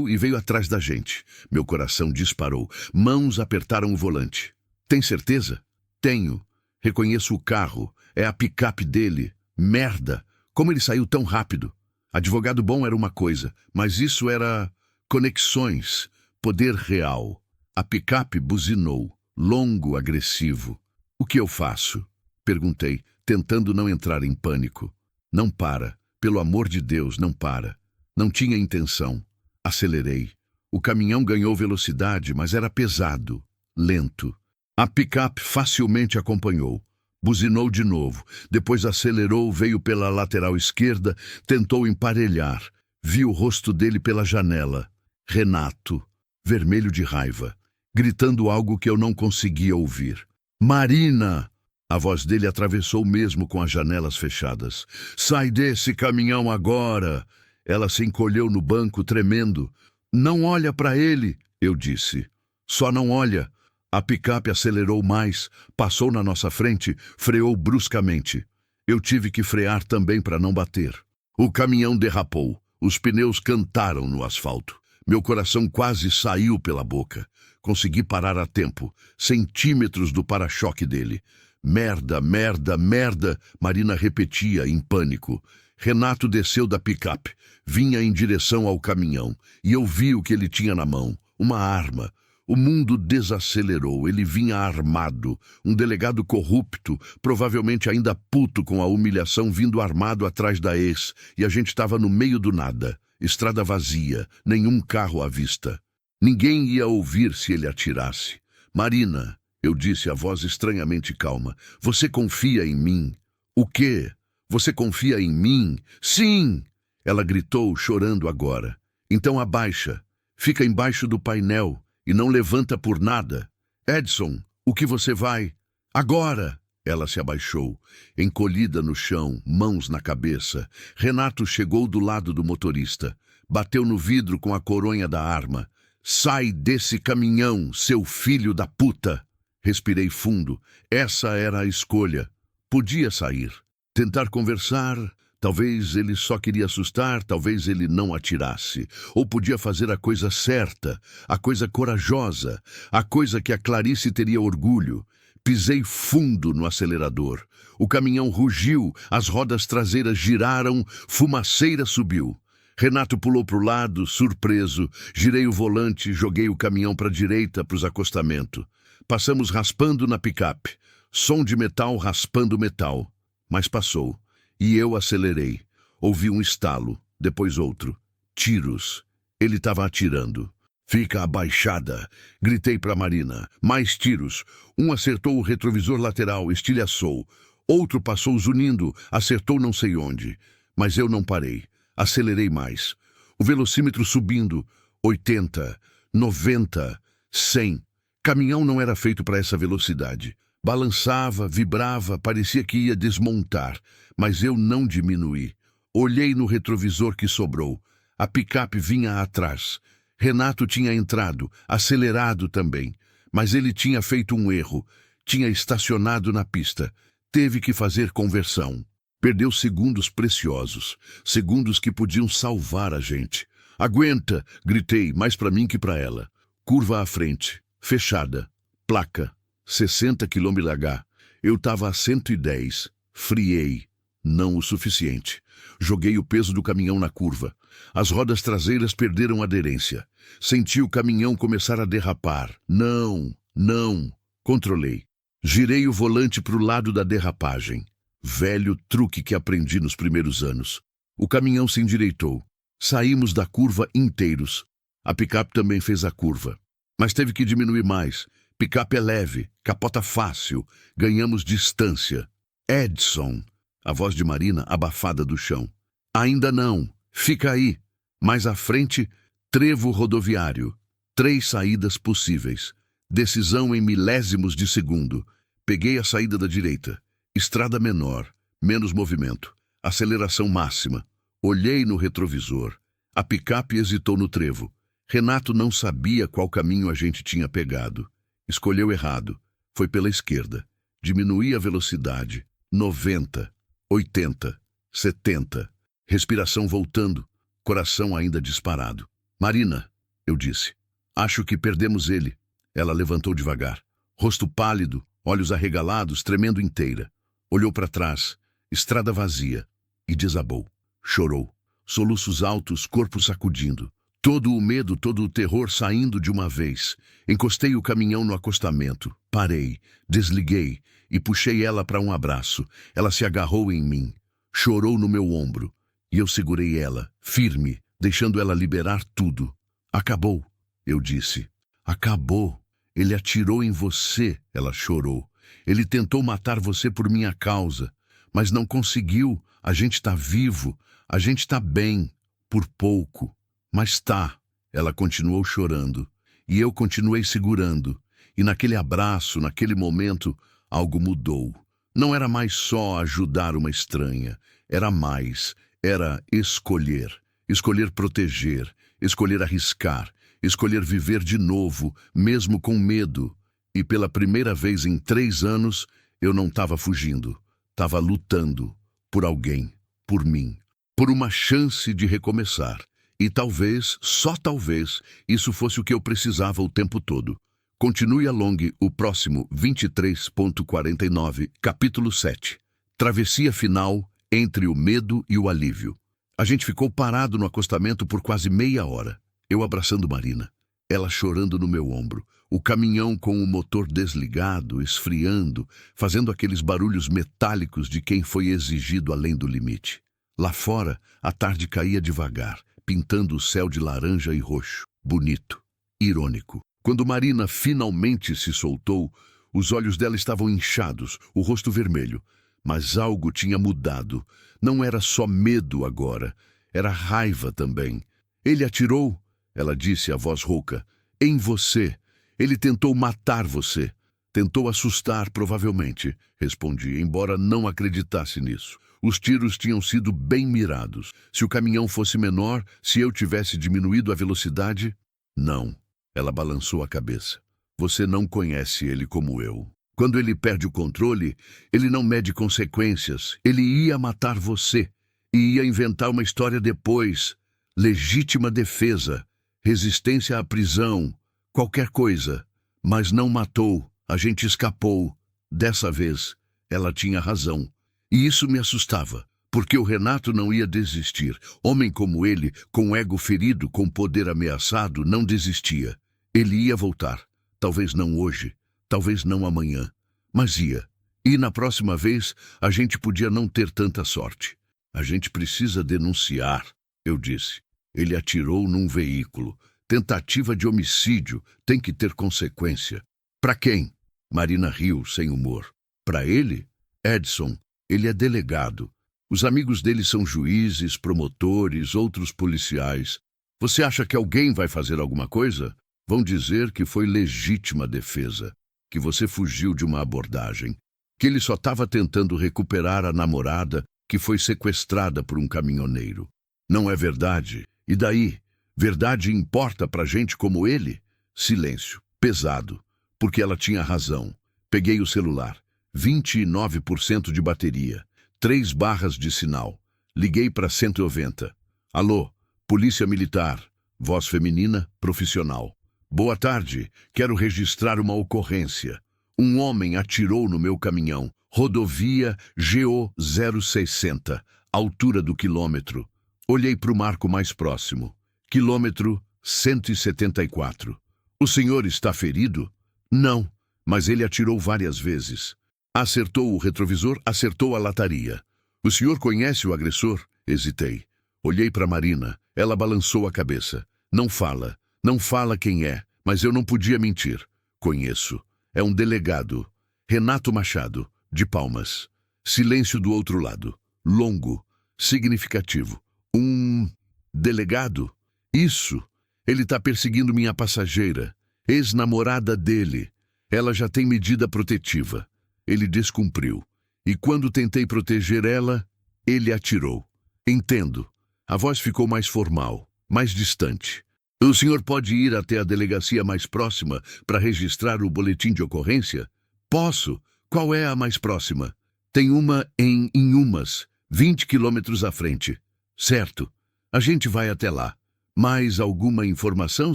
e veio atrás da gente. Meu coração disparou. Mãos apertaram o volante. Tem certeza? Tenho. Reconheço o carro. É a picape dele. Merda! Como ele saiu tão rápido? Advogado bom era uma coisa, mas isso era conexões, poder real. A picape buzinou, longo, agressivo. O que eu faço? Perguntei, tentando não entrar em pânico. Não para. Pelo amor de Deus, não para. Não tinha intenção. Acelerei. O caminhão ganhou velocidade, mas era pesado, lento. A picape facilmente acompanhou. Buzinou de novo. Depois acelerou, veio pela lateral esquerda, tentou emparelhar. Vi o rosto dele pela janela. Renato, vermelho de raiva, gritando algo que eu não conseguia ouvir. Marina! A voz dele atravessou mesmo com as janelas fechadas. Sai desse caminhão agora! Ela se encolheu no banco, tremendo. Não olha para ele, eu disse. Só não olha. A picape acelerou mais, passou na nossa frente, freou bruscamente. Eu tive que frear também para não bater. O caminhão derrapou. Os pneus cantaram no asfalto. Meu coração quase saiu pela boca. Consegui parar a tempo, centímetros do para-choque dele. Merda, merda, merda, Marina repetia em pânico. Renato desceu da picape, vinha em direção ao caminhão, e eu vi o que ele tinha na mão, uma arma. O mundo desacelerou, ele vinha armado, um delegado corrupto, provavelmente ainda puto com a humilhação, vindo armado atrás da ex, e a gente estava no meio do nada, estrada vazia, nenhum carro à vista. Ninguém ia ouvir se ele atirasse. Marina, eu disse, a voz estranhamente calma, você confia em mim? O quê? Você confia em mim? Sim! Ela gritou, chorando agora. Então abaixa, fica embaixo do painel. E não levanta por nada. Edson, o que você vai? Agora! Ela se abaixou, encolhida no chão, mãos na cabeça. Renato chegou do lado do motorista. Bateu no vidro com a coronha da arma. Sai desse caminhão, seu filho da puta! Respirei fundo. Essa era a escolha. Podia sair. Tentar conversar. Talvez ele só queria assustar, talvez ele não atirasse. Ou podia fazer a coisa certa, a coisa corajosa, a coisa que a Clarice teria orgulho. Pisei fundo no acelerador. O caminhão rugiu, as rodas traseiras giraram, fumaceira subiu. Renato pulou para o lado, surpreso. Girei o volante, joguei o caminhão para a direita, para os acostamentos. Passamos raspando na picape. Som de metal raspando metal. Mas passou. E eu acelerei. Ouvi um estalo, depois outro. Tiros. Ele estava atirando. Fica abaixada, gritei para Marina. Mais tiros. Um acertou o retrovisor lateral, estilhaçou. Outro passou zunindo, acertou não sei onde. Mas eu não parei. Acelerei mais. O velocímetro subindo. 80, 90, 100. Caminhão não era feito para essa velocidade. Balançava, vibrava, parecia que ia desmontar. Mas eu não diminuí. Olhei no retrovisor que sobrou. A picape vinha atrás. Renato tinha entrado, acelerado também. Mas ele tinha feito um erro. Tinha estacionado na pista. Teve que fazer conversão. Perdeu segundos preciosos. Segundos que podiam salvar a gente. Aguenta! Gritei, mais para mim que para ela. Curva à frente. Fechada. Placa. 60 km/h. Eu estava a 110. Friei. Não o suficiente. Joguei o peso do caminhão na curva. As rodas traseiras perderam aderência. Senti o caminhão começar a derrapar. Não, não. Controlei. Girei o volante para o lado da derrapagem. Velho truque que aprendi nos primeiros anos. O caminhão se endireitou. Saímos da curva inteiros. A picape também fez a curva. Mas teve que diminuir mais. Picape é leve, capota fácil. Ganhamos distância. Edson. A voz de Marina abafada do chão. Ainda não. Fica aí. Mais à frente, trevo rodoviário. 3 saídas possíveis. Decisão em milésimos de segundo. Peguei a saída da direita. Estrada menor, menos movimento. Aceleração máxima. Olhei no retrovisor. A picape hesitou no trevo. Renato não sabia qual caminho a gente tinha pegado. Escolheu errado. Foi pela esquerda. Diminuí a velocidade. 90, 80, 70. Respiração voltando. Coração ainda disparado. Marina, eu disse. Acho que perdemos ele. Ela levantou devagar. Rosto pálido, olhos arregalados, tremendo inteira. Olhou para trás. Estrada vazia. E desabou. Chorou. Soluços altos, corpo sacudindo. Todo o medo, todo o terror saindo de uma vez. Encostei o caminhão no acostamento. Parei, desliguei e puxei ela para um abraço. Ela se agarrou em mim. Chorou no meu ombro. E eu segurei ela, firme, deixando ela liberar tudo. Acabou, eu disse. Acabou. Ele atirou em você, ela chorou. Ele tentou matar você por minha causa. Mas não conseguiu. A gente está vivo. A gente está bem. Por pouco. Mas tá. Ela continuou chorando. E eu continuei segurando. E naquele abraço, naquele momento, algo mudou. Não era mais só ajudar uma estranha. Era mais. Era escolher. Escolher proteger. Escolher arriscar. Escolher viver de novo, mesmo com medo. E pela primeira vez em 3 anos, eu não estava fugindo. Estava lutando por alguém, por mim, por uma chance de recomeçar. E talvez, só talvez, isso fosse o que eu precisava o tempo todo. Continue a long o próximo 23.49, capítulo 7. Travessia final entre o medo e o alívio. A gente ficou parado no acostamento por quase meia hora. Eu abraçando Marina, ela chorando no meu ombro, o caminhão com o motor desligado, esfriando, fazendo aqueles barulhos metálicos de quem foi exigido além do limite. Lá fora, a tarde caía devagar, pintando o céu de laranja e roxo, bonito, irônico. Quando Marina finalmente se soltou, os olhos dela estavam inchados, o rosto vermelho. Mas algo tinha mudado. Não era só medo agora, era raiva também. Ele atirou, ela disse a voz rouca, em você. Ele tentou matar você. Tentou assustar, provavelmente, respondi, embora não acreditasse nisso. Os tiros tinham sido bem mirados. Se o caminhão fosse menor, se eu tivesse diminuído a velocidade... Não, ela balançou a cabeça. Você não conhece ele como eu. Quando ele perde o controle, ele não mede consequências. Ele ia matar você. E ia inventar uma história depois. Legítima defesa. Resistência à prisão. Qualquer coisa. Mas não matou. A gente escapou. Dessa vez, ela tinha razão. E isso me assustava, porque o Renato não ia desistir. Homem como ele, com ego ferido, com poder ameaçado, não desistia. Ele ia voltar. Talvez não hoje, talvez não amanhã, mas ia. E na próxima vez, a gente podia não ter tanta sorte. A gente precisa denunciar, eu disse. Ele atirou num veículo. Tentativa de homicídio tem que ter consequência. Para quem? Marina riu, sem humor. Para ele? Edson. Ele é delegado. Os amigos dele são juízes, promotores, outros policiais. Você acha que alguém vai fazer alguma coisa? Vão dizer que foi legítima defesa, que você fugiu de uma abordagem, que ele só estava tentando recuperar a namorada que foi sequestrada por um caminhoneiro. Não é verdade? E daí? Verdade importa pra gente como ele? Silêncio. Pesado. Porque ela tinha razão. Peguei o celular. 29% de bateria, 3 barras de sinal. Liguei para 190. Alô, Polícia Militar, voz feminina, profissional. Boa tarde, quero registrar uma ocorrência. Um homem atirou no meu caminhão, rodovia GO 060, altura do quilômetro. Olhei para o marco mais próximo, quilômetro 174. O senhor está ferido? Não, mas ele atirou várias vezes. Acertou o retrovisor, acertou a lataria. O senhor conhece o agressor? Hesitei. Olhei para Marina. Ela balançou a cabeça. Não fala quem é, mas eu não podia mentir. Conheço. É um delegado. Renato Machado, de Palmas. Silêncio do outro lado. Longo. Significativo. Um... delegado? Isso. Ele está perseguindo minha passageira. Ex-namorada dele. Ela já tem medida protetiva. Ele descumpriu. E quando tentei proteger ela, ele atirou. Entendo. A voz ficou mais formal, mais distante. O senhor pode ir até a delegacia mais próxima para registrar o boletim de ocorrência? Posso. Qual é a mais próxima? Tem uma em Inhumas, 20 quilômetros à frente. Certo. A gente vai até lá. Mais alguma informação,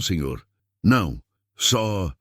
senhor? Não. Só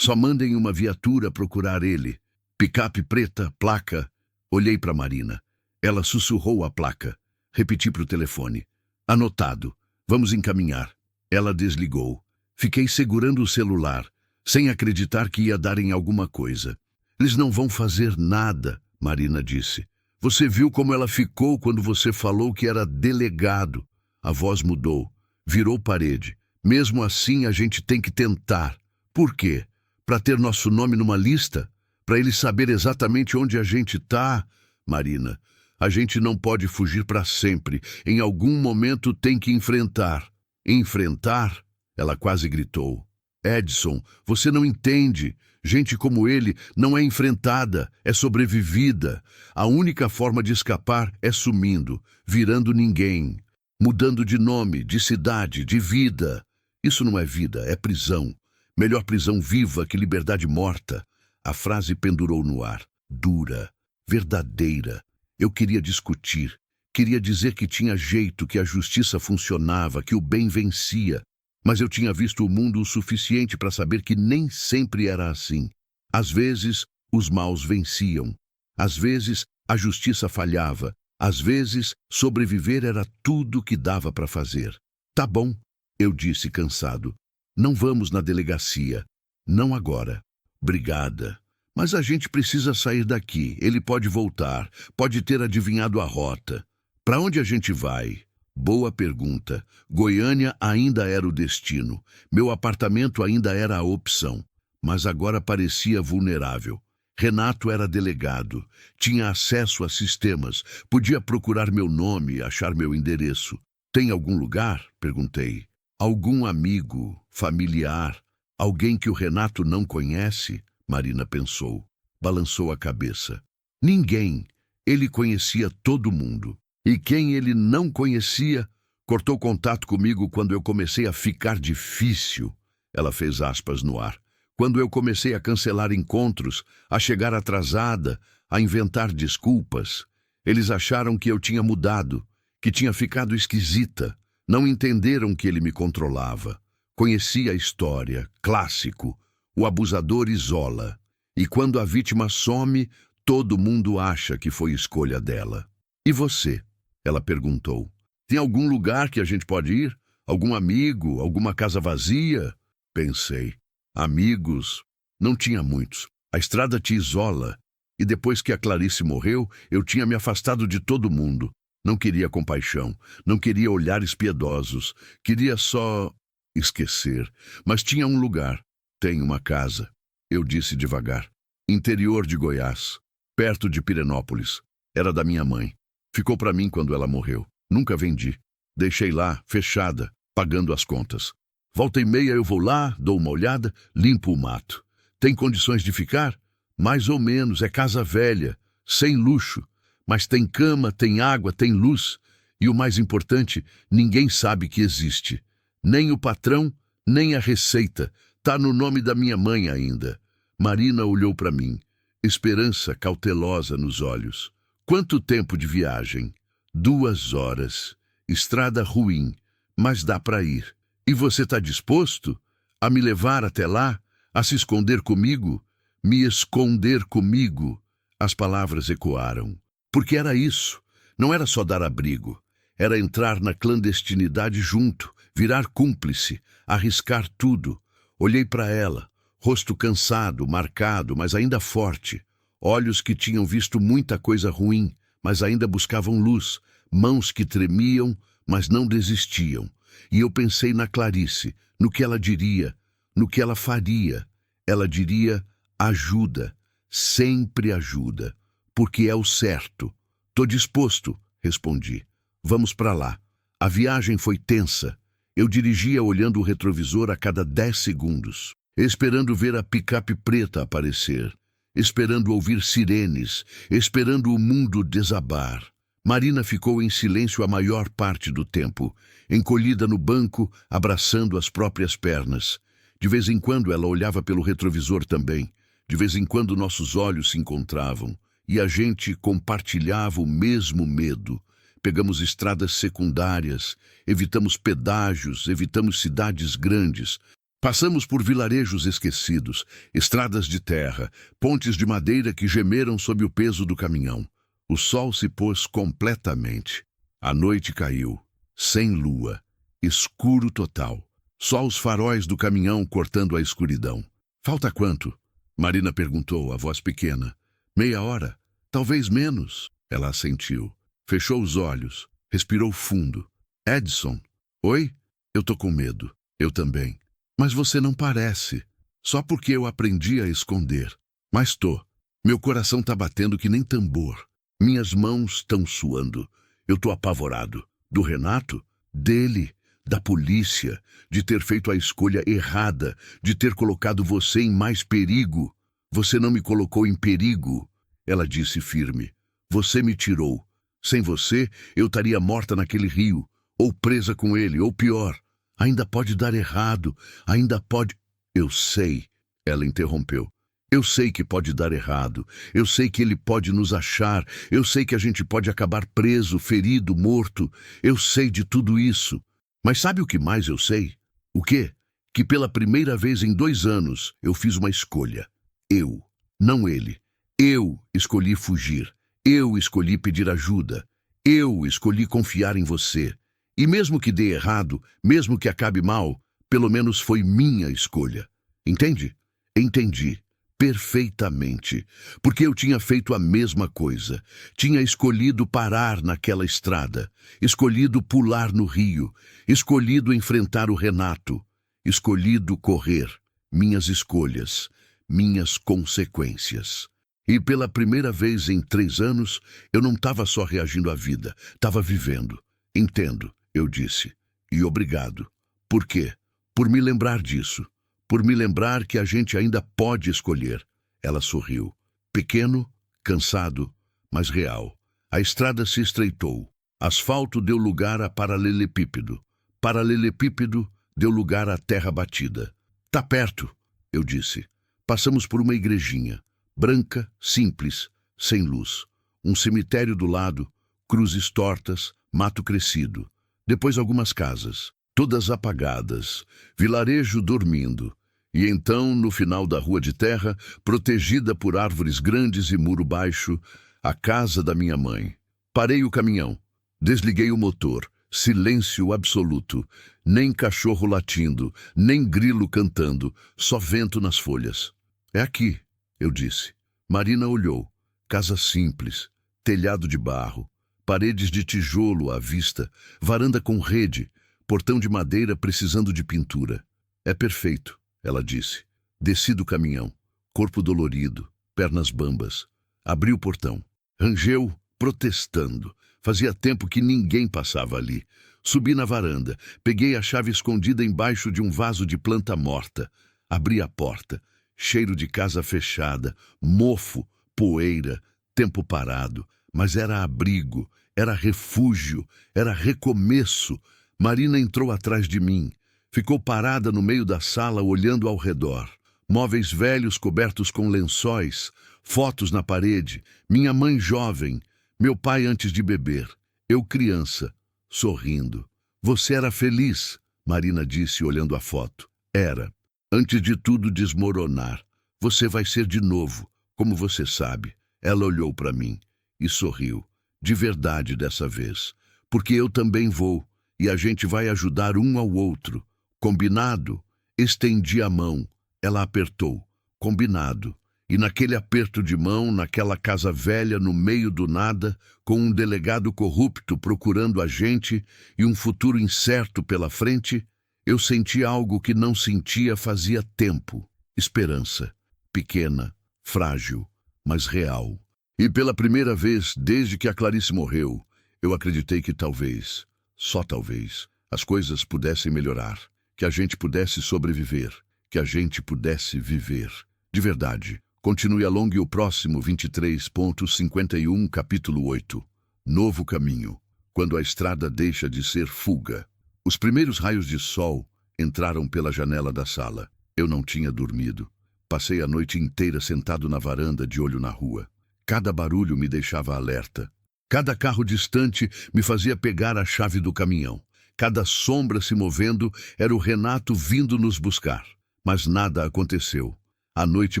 mandem uma viatura procurar ele. Picape preta, placa. Olhei para Marina. Ela sussurrou a placa. Repeti para o telefone. Anotado. Vamos encaminhar. Ela desligou. Fiquei segurando o celular, sem acreditar que ia dar em alguma coisa. Eles não vão fazer nada, Marina disse. Você viu como ela ficou quando você falou que era delegado. A voz mudou. Virou parede. Mesmo assim, a gente tem que tentar. Por quê? Para ter nosso nome numa lista? Para ele saber exatamente onde a gente está? Marina, a gente não pode fugir para sempre. Em algum momento tem que enfrentar. Enfrentar? Ela quase gritou. Edson, você não entende. Gente como ele não é enfrentada, é sobrevivida. A única forma de escapar é sumindo, virando ninguém. Mudando de nome, de cidade, de vida. Isso não é vida, é prisão. Melhor prisão viva que liberdade morta. A frase pendurou no ar, dura, verdadeira. Eu queria discutir. Queria dizer que tinha jeito, que a justiça funcionava, que o bem vencia. Mas eu tinha visto o mundo o suficiente para saber que nem sempre era assim. Às vezes, os maus venciam. Às vezes, a justiça falhava. Às vezes, sobreviver era tudo que dava para fazer. Tá bom, eu disse cansado. Não vamos na delegacia. Não agora. Obrigada. Mas a gente precisa sair daqui. Ele pode voltar. Pode ter adivinhado a rota. Para onde a gente vai? Boa pergunta. Goiânia ainda era o destino. Meu apartamento ainda era a opção. Mas agora parecia vulnerável. Renato era delegado. Tinha acesso a sistemas. Podia procurar meu nome e achar meu endereço. Tem algum lugar? Perguntei. Algum amigo, familiar, alguém que o Renato não conhece? Marina pensou. Balançou a cabeça. Ninguém. Ele conhecia todo mundo. E quem ele não conhecia, cortou contato comigo quando eu comecei a ficar difícil. Ela fez aspas no ar. Quando eu comecei a cancelar encontros, a chegar atrasada, a inventar desculpas. Eles acharam que eu tinha mudado, que tinha ficado esquisita. Não entenderam que ele me controlava. Conhecia a história, clássico. O abusador isola. E quando a vítima some, todo mundo acha que foi escolha dela. E você? Ela perguntou. Tem algum lugar que a gente pode ir? Algum amigo? Alguma casa vazia? Pensei. Amigos? Não tinha muitos. A estrada te isola. E depois que a Clarice morreu, eu tinha me afastado de todo mundo. Não queria compaixão. Não queria olhares piedosos. Queria só esquecer. Mas tinha um lugar. Tem uma casa. Eu disse devagar. Interior de Goiás. Perto de Pirenópolis. Era da minha mãe. Ficou para mim quando ela morreu. Nunca vendi. Deixei lá, fechada, pagando as contas. Volta e meia eu vou lá, dou uma olhada, limpo o mato. Tem condições de ficar? Mais ou menos, é casa velha, sem luxo. Mas tem cama, tem água, tem luz. E o mais importante, ninguém sabe que existe. Nem o patrão, nem a receita. Tá no nome da minha mãe ainda. Marina olhou para mim, esperança cautelosa nos olhos. Quanto tempo de viagem? 2 horas. Estrada ruim, mas dá para ir. E você está disposto a me levar até lá? A se esconder comigo? Me esconder comigo? As palavras ecoaram. Porque era isso. Não era só dar abrigo. Era entrar na clandestinidade junto, virar cúmplice, arriscar tudo. Olhei para ela, rosto cansado, marcado, mas ainda forte. Olhos que tinham visto muita coisa ruim, mas ainda buscavam luz. Mãos que tremiam, mas não desistiam. E eu pensei na Clarice, no que ela diria, no que ela faria. Ela diria, ajuda, sempre ajuda, porque é o certo. Tô disposto, respondi. Vamos para lá. A viagem foi tensa. Eu dirigia olhando o retrovisor a cada 10 segundos, esperando ver a picape preta aparecer. Esperando ouvir sirenes, esperando o mundo desabar. Marina ficou em silêncio a maior parte do tempo, encolhida no banco, abraçando as próprias pernas. De vez em quando ela olhava pelo retrovisor também. De vez em quando nossos olhos se encontravam. E a gente compartilhava o mesmo medo. Pegamos estradas secundárias, evitamos pedágios, evitamos cidades grandes. Passamos por vilarejos esquecidos, estradas de terra, pontes de madeira que gemeram sob o peso do caminhão. O sol se pôs completamente. A noite caiu, sem lua, escuro total. Só os faróis do caminhão cortando a escuridão. Falta quanto? Marina perguntou, a voz pequena. 30 minutos, talvez menos. Ela assentiu. Fechou os olhos, respirou fundo. Edson, oi? Eu tô com medo. Eu também. Mas você não parece. Só porque eu aprendi a esconder. Mas tô. Meu coração tá batendo que nem tambor. Minhas mãos estão suando. Eu tô apavorado. Do Renato? Dele. Da polícia. De ter feito a escolha errada. De ter colocado você em mais perigo. Você não me colocou em perigo. Ela disse firme. Você me tirou. Sem você, eu estaria morta naquele rio. Ou presa com ele, ou pior. Ainda pode dar errado, ainda pode... Eu sei, ela interrompeu. Eu sei que pode dar errado, eu sei que ele pode nos achar, eu sei que a gente pode acabar preso, ferido, morto, eu sei de tudo isso. Mas sabe o que mais eu sei? O quê? Que pela primeira vez em 2 anos eu fiz uma escolha. Eu, não ele. Eu escolhi fugir. Eu escolhi pedir ajuda. Eu escolhi confiar em você. E mesmo que dê errado, mesmo que acabe mal, pelo menos foi minha escolha. Entende? Entendi. Perfeitamente, porque eu tinha feito a mesma coisa. Tinha escolhido parar naquela estrada, escolhido pular no rio, escolhido enfrentar o Renato, escolhido correr. Minhas escolhas, minhas consequências. E pela primeira vez em 3 anos, eu não estava só reagindo à vida, estava vivendo. Entendo, eu disse. E obrigado. Por quê? Por me lembrar disso. Por me lembrar que a gente ainda pode escolher. Ela sorriu. Pequeno, cansado, mas real. A estrada se estreitou. Asfalto deu lugar a paralelepípedo. Paralelepípedo deu lugar à terra batida. Tá perto, eu disse. Passamos por uma igrejinha. Branca, simples, sem luz. Um cemitério do lado, cruzes tortas, mato crescido. Depois algumas casas, todas apagadas. Vilarejo dormindo. E então, no final da rua de terra, protegida por árvores grandes e muro baixo, a casa da minha mãe. Parei o caminhão. Desliguei o motor. Silêncio absoluto. Nem cachorro latindo, nem grilo cantando, só vento nas folhas. É aqui, eu disse. Marina olhou. Casa simples, telhado de barro, paredes de tijolo à vista, varanda com rede, portão de madeira precisando de pintura. É perfeito. Ela disse. Desci do caminhão, corpo dolorido, pernas bambas. Abri o portão. Rangeu, protestando. Fazia tempo que ninguém passava ali. Subi na varanda, peguei a chave escondida embaixo de um vaso de planta morta. Abri a porta. Cheiro de casa fechada, mofo, poeira, tempo parado. Mas era abrigo, era refúgio, era recomeço. Marina entrou atrás de mim. Ficou parada no meio da sala olhando ao redor. Móveis velhos cobertos com lençóis, fotos na parede, minha mãe jovem, meu pai antes de beber, eu criança, sorrindo. Você era feliz, Marina disse olhando a foto. Era. Antes de tudo desmoronar. Você vai ser de novo, como você sabe. Ela olhou para mim e sorriu. De verdade dessa vez. Porque eu também vou, e a gente vai ajudar um ao outro. Combinado? Estendi a mão. Ela apertou. Combinado. E naquele aperto de mão, naquela casa velha no meio do nada, com um delegado corrupto procurando a gente e um futuro incerto pela frente, eu senti algo que não sentia fazia tempo. Esperança. Pequena, frágil, mas real. E pela primeira vez, desde que a Clarice morreu, eu acreditei que talvez, só talvez, as coisas pudessem melhorar. Que a gente pudesse sobreviver, que a gente pudesse viver. De verdade. Continue a longo e o próximo 23.51, capítulo 8. Novo caminho. Quando a estrada deixa de ser fuga. Os primeiros raios de sol entraram pela janela da sala. Eu não tinha dormido. Passei a noite inteira sentado na varanda de olho na rua. Cada barulho me deixava alerta. Cada carro distante me fazia pegar a chave do caminhão. Cada sombra se movendo era o Renato vindo nos buscar. Mas nada aconteceu. A noite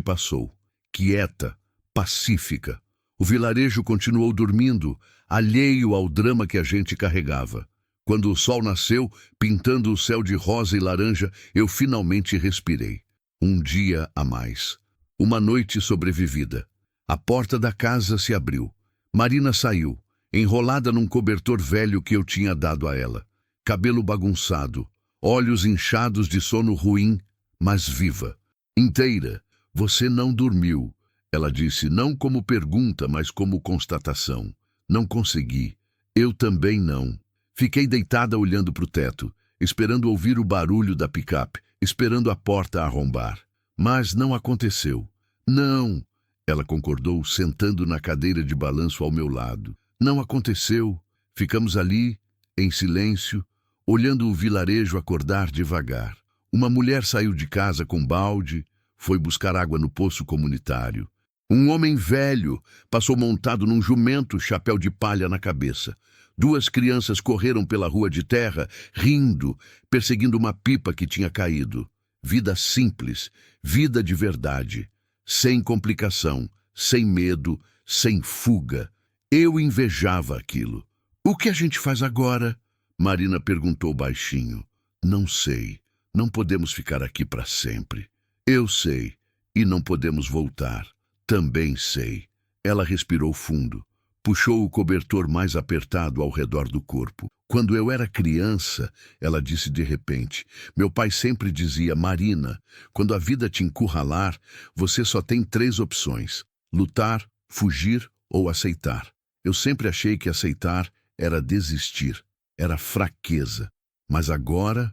passou. Quieta, pacífica. O vilarejo continuou dormindo, alheio ao drama que a gente carregava. Quando o sol nasceu, pintando o céu de rosa e laranja, eu finalmente respirei. Um dia a mais. Uma noite sobrevivida. A porta da casa se abriu. Marina saiu, enrolada num cobertor velho que eu tinha dado a ela. Cabelo bagunçado, olhos inchados de sono ruim, mas viva. Inteira. Você não dormiu, ela disse, não como pergunta, mas como constatação. Não consegui. Eu também não. Fiquei deitada olhando para o teto, esperando ouvir o barulho da picape, esperando a porta arrombar. Mas não aconteceu. Não, ela concordou, sentando na cadeira de balanço ao meu lado. Não aconteceu. Ficamos ali, em silêncio, olhando o vilarejo acordar devagar. Uma mulher saiu de casa com balde, Foi buscar água no poço comunitário. Um homem velho passou montado num jumento, chapéu de palha na cabeça. 2 crianças correram pela rua de terra, rindo, perseguindo uma pipa que tinha caído. Vida simples, vida de verdade. Sem complicação, sem medo, sem fuga. Eu invejava aquilo. "O que a gente faz agora?" Marina perguntou baixinho. "Não sei. Não podemos ficar aqui para sempre." "Eu sei. E não podemos voltar." "Também sei." Ela respirou fundo. Puxou o cobertor mais apertado ao redor do corpo. "Quando eu era criança," ela disse de repente, "meu pai sempre dizia: Marina, quando a vida te encurralar, você só tem 3 opções: lutar, fugir ou aceitar." Eu sempre achei que aceitar era desistir, era fraqueza. Mas agora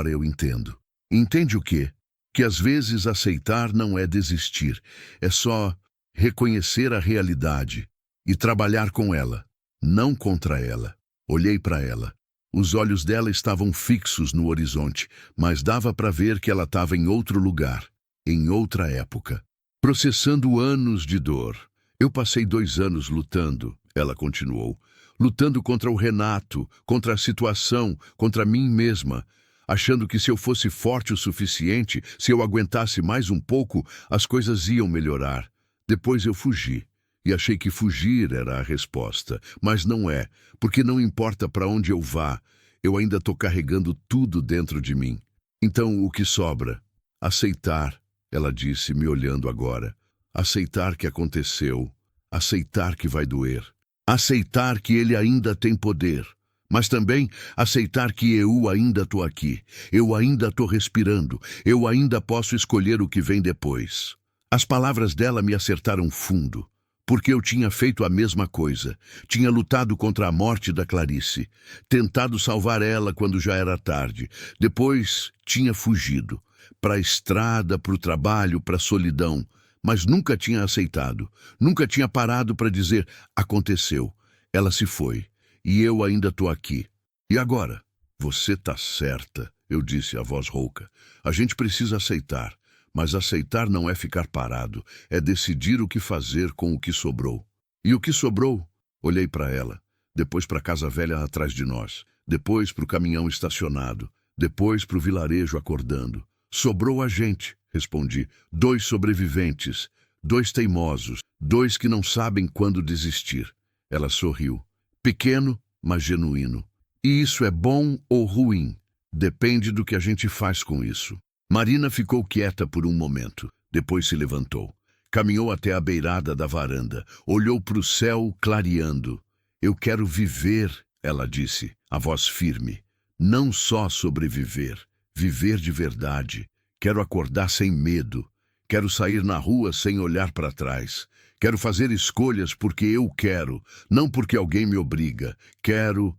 eu entendo. Entende o quê? Que às vezes aceitar não é desistir, é só reconhecer a realidade e trabalhar com ela, não contra ela. Olhei para ela. Os olhos dela estavam fixos no horizonte, mas dava para ver que ela estava em outro lugar, em outra época, processando anos de dor. "Eu passei 2 anos lutando," ela continuou, "lutando contra o Renato, contra a situação, contra mim mesma, achando que se eu fosse forte o suficiente, se eu aguentasse mais um pouco, as coisas iam melhorar. Depois eu fugi. E achei que fugir era a resposta, mas não é, porque não importa para onde eu vá, eu ainda estou carregando tudo dentro de mim. Então o que sobra? Aceitar," ela disse, me olhando agora. "Aceitar que aconteceu, aceitar que vai doer, aceitar que ele ainda tem poder, mas também aceitar que eu ainda estou aqui, eu ainda estou respirando, eu ainda posso escolher o que vem depois." As palavras dela me acertaram fundo. Porque eu tinha feito a mesma coisa. Tinha lutado contra a morte da Clarice, tentado salvar ela quando já era tarde. Depois tinha fugido, para a estrada, para o trabalho, para a solidão. Mas nunca tinha aceitado, nunca tinha parado para dizer: aconteceu, ela se foi, e eu ainda estou aqui. "E agora?" "Você está certa," eu disse, a voz rouca. "A gente precisa aceitar. Mas aceitar não é ficar parado, é decidir o que fazer com o que sobrou." "E o que sobrou?" Olhei para ela, depois para a casa velha atrás de nós, depois para o caminhão estacionado, depois para o vilarejo acordando. "Sobrou a gente," respondi. 2 sobreviventes, 2 teimosos, 2 que não sabem quando desistir. Ela sorriu. "Pequeno, mas genuíno. E isso é bom ou ruim? Depende do que a gente faz com isso." Marina ficou quieta por um momento, depois se levantou. Caminhou até a beirada da varanda, olhou para o céu clareando. "Eu quero viver," ela disse, a voz firme. "Não só sobreviver, viver de verdade. Quero acordar sem medo. Quero sair na rua sem olhar para trás. Quero fazer escolhas porque eu quero, não porque alguém me obriga. Quero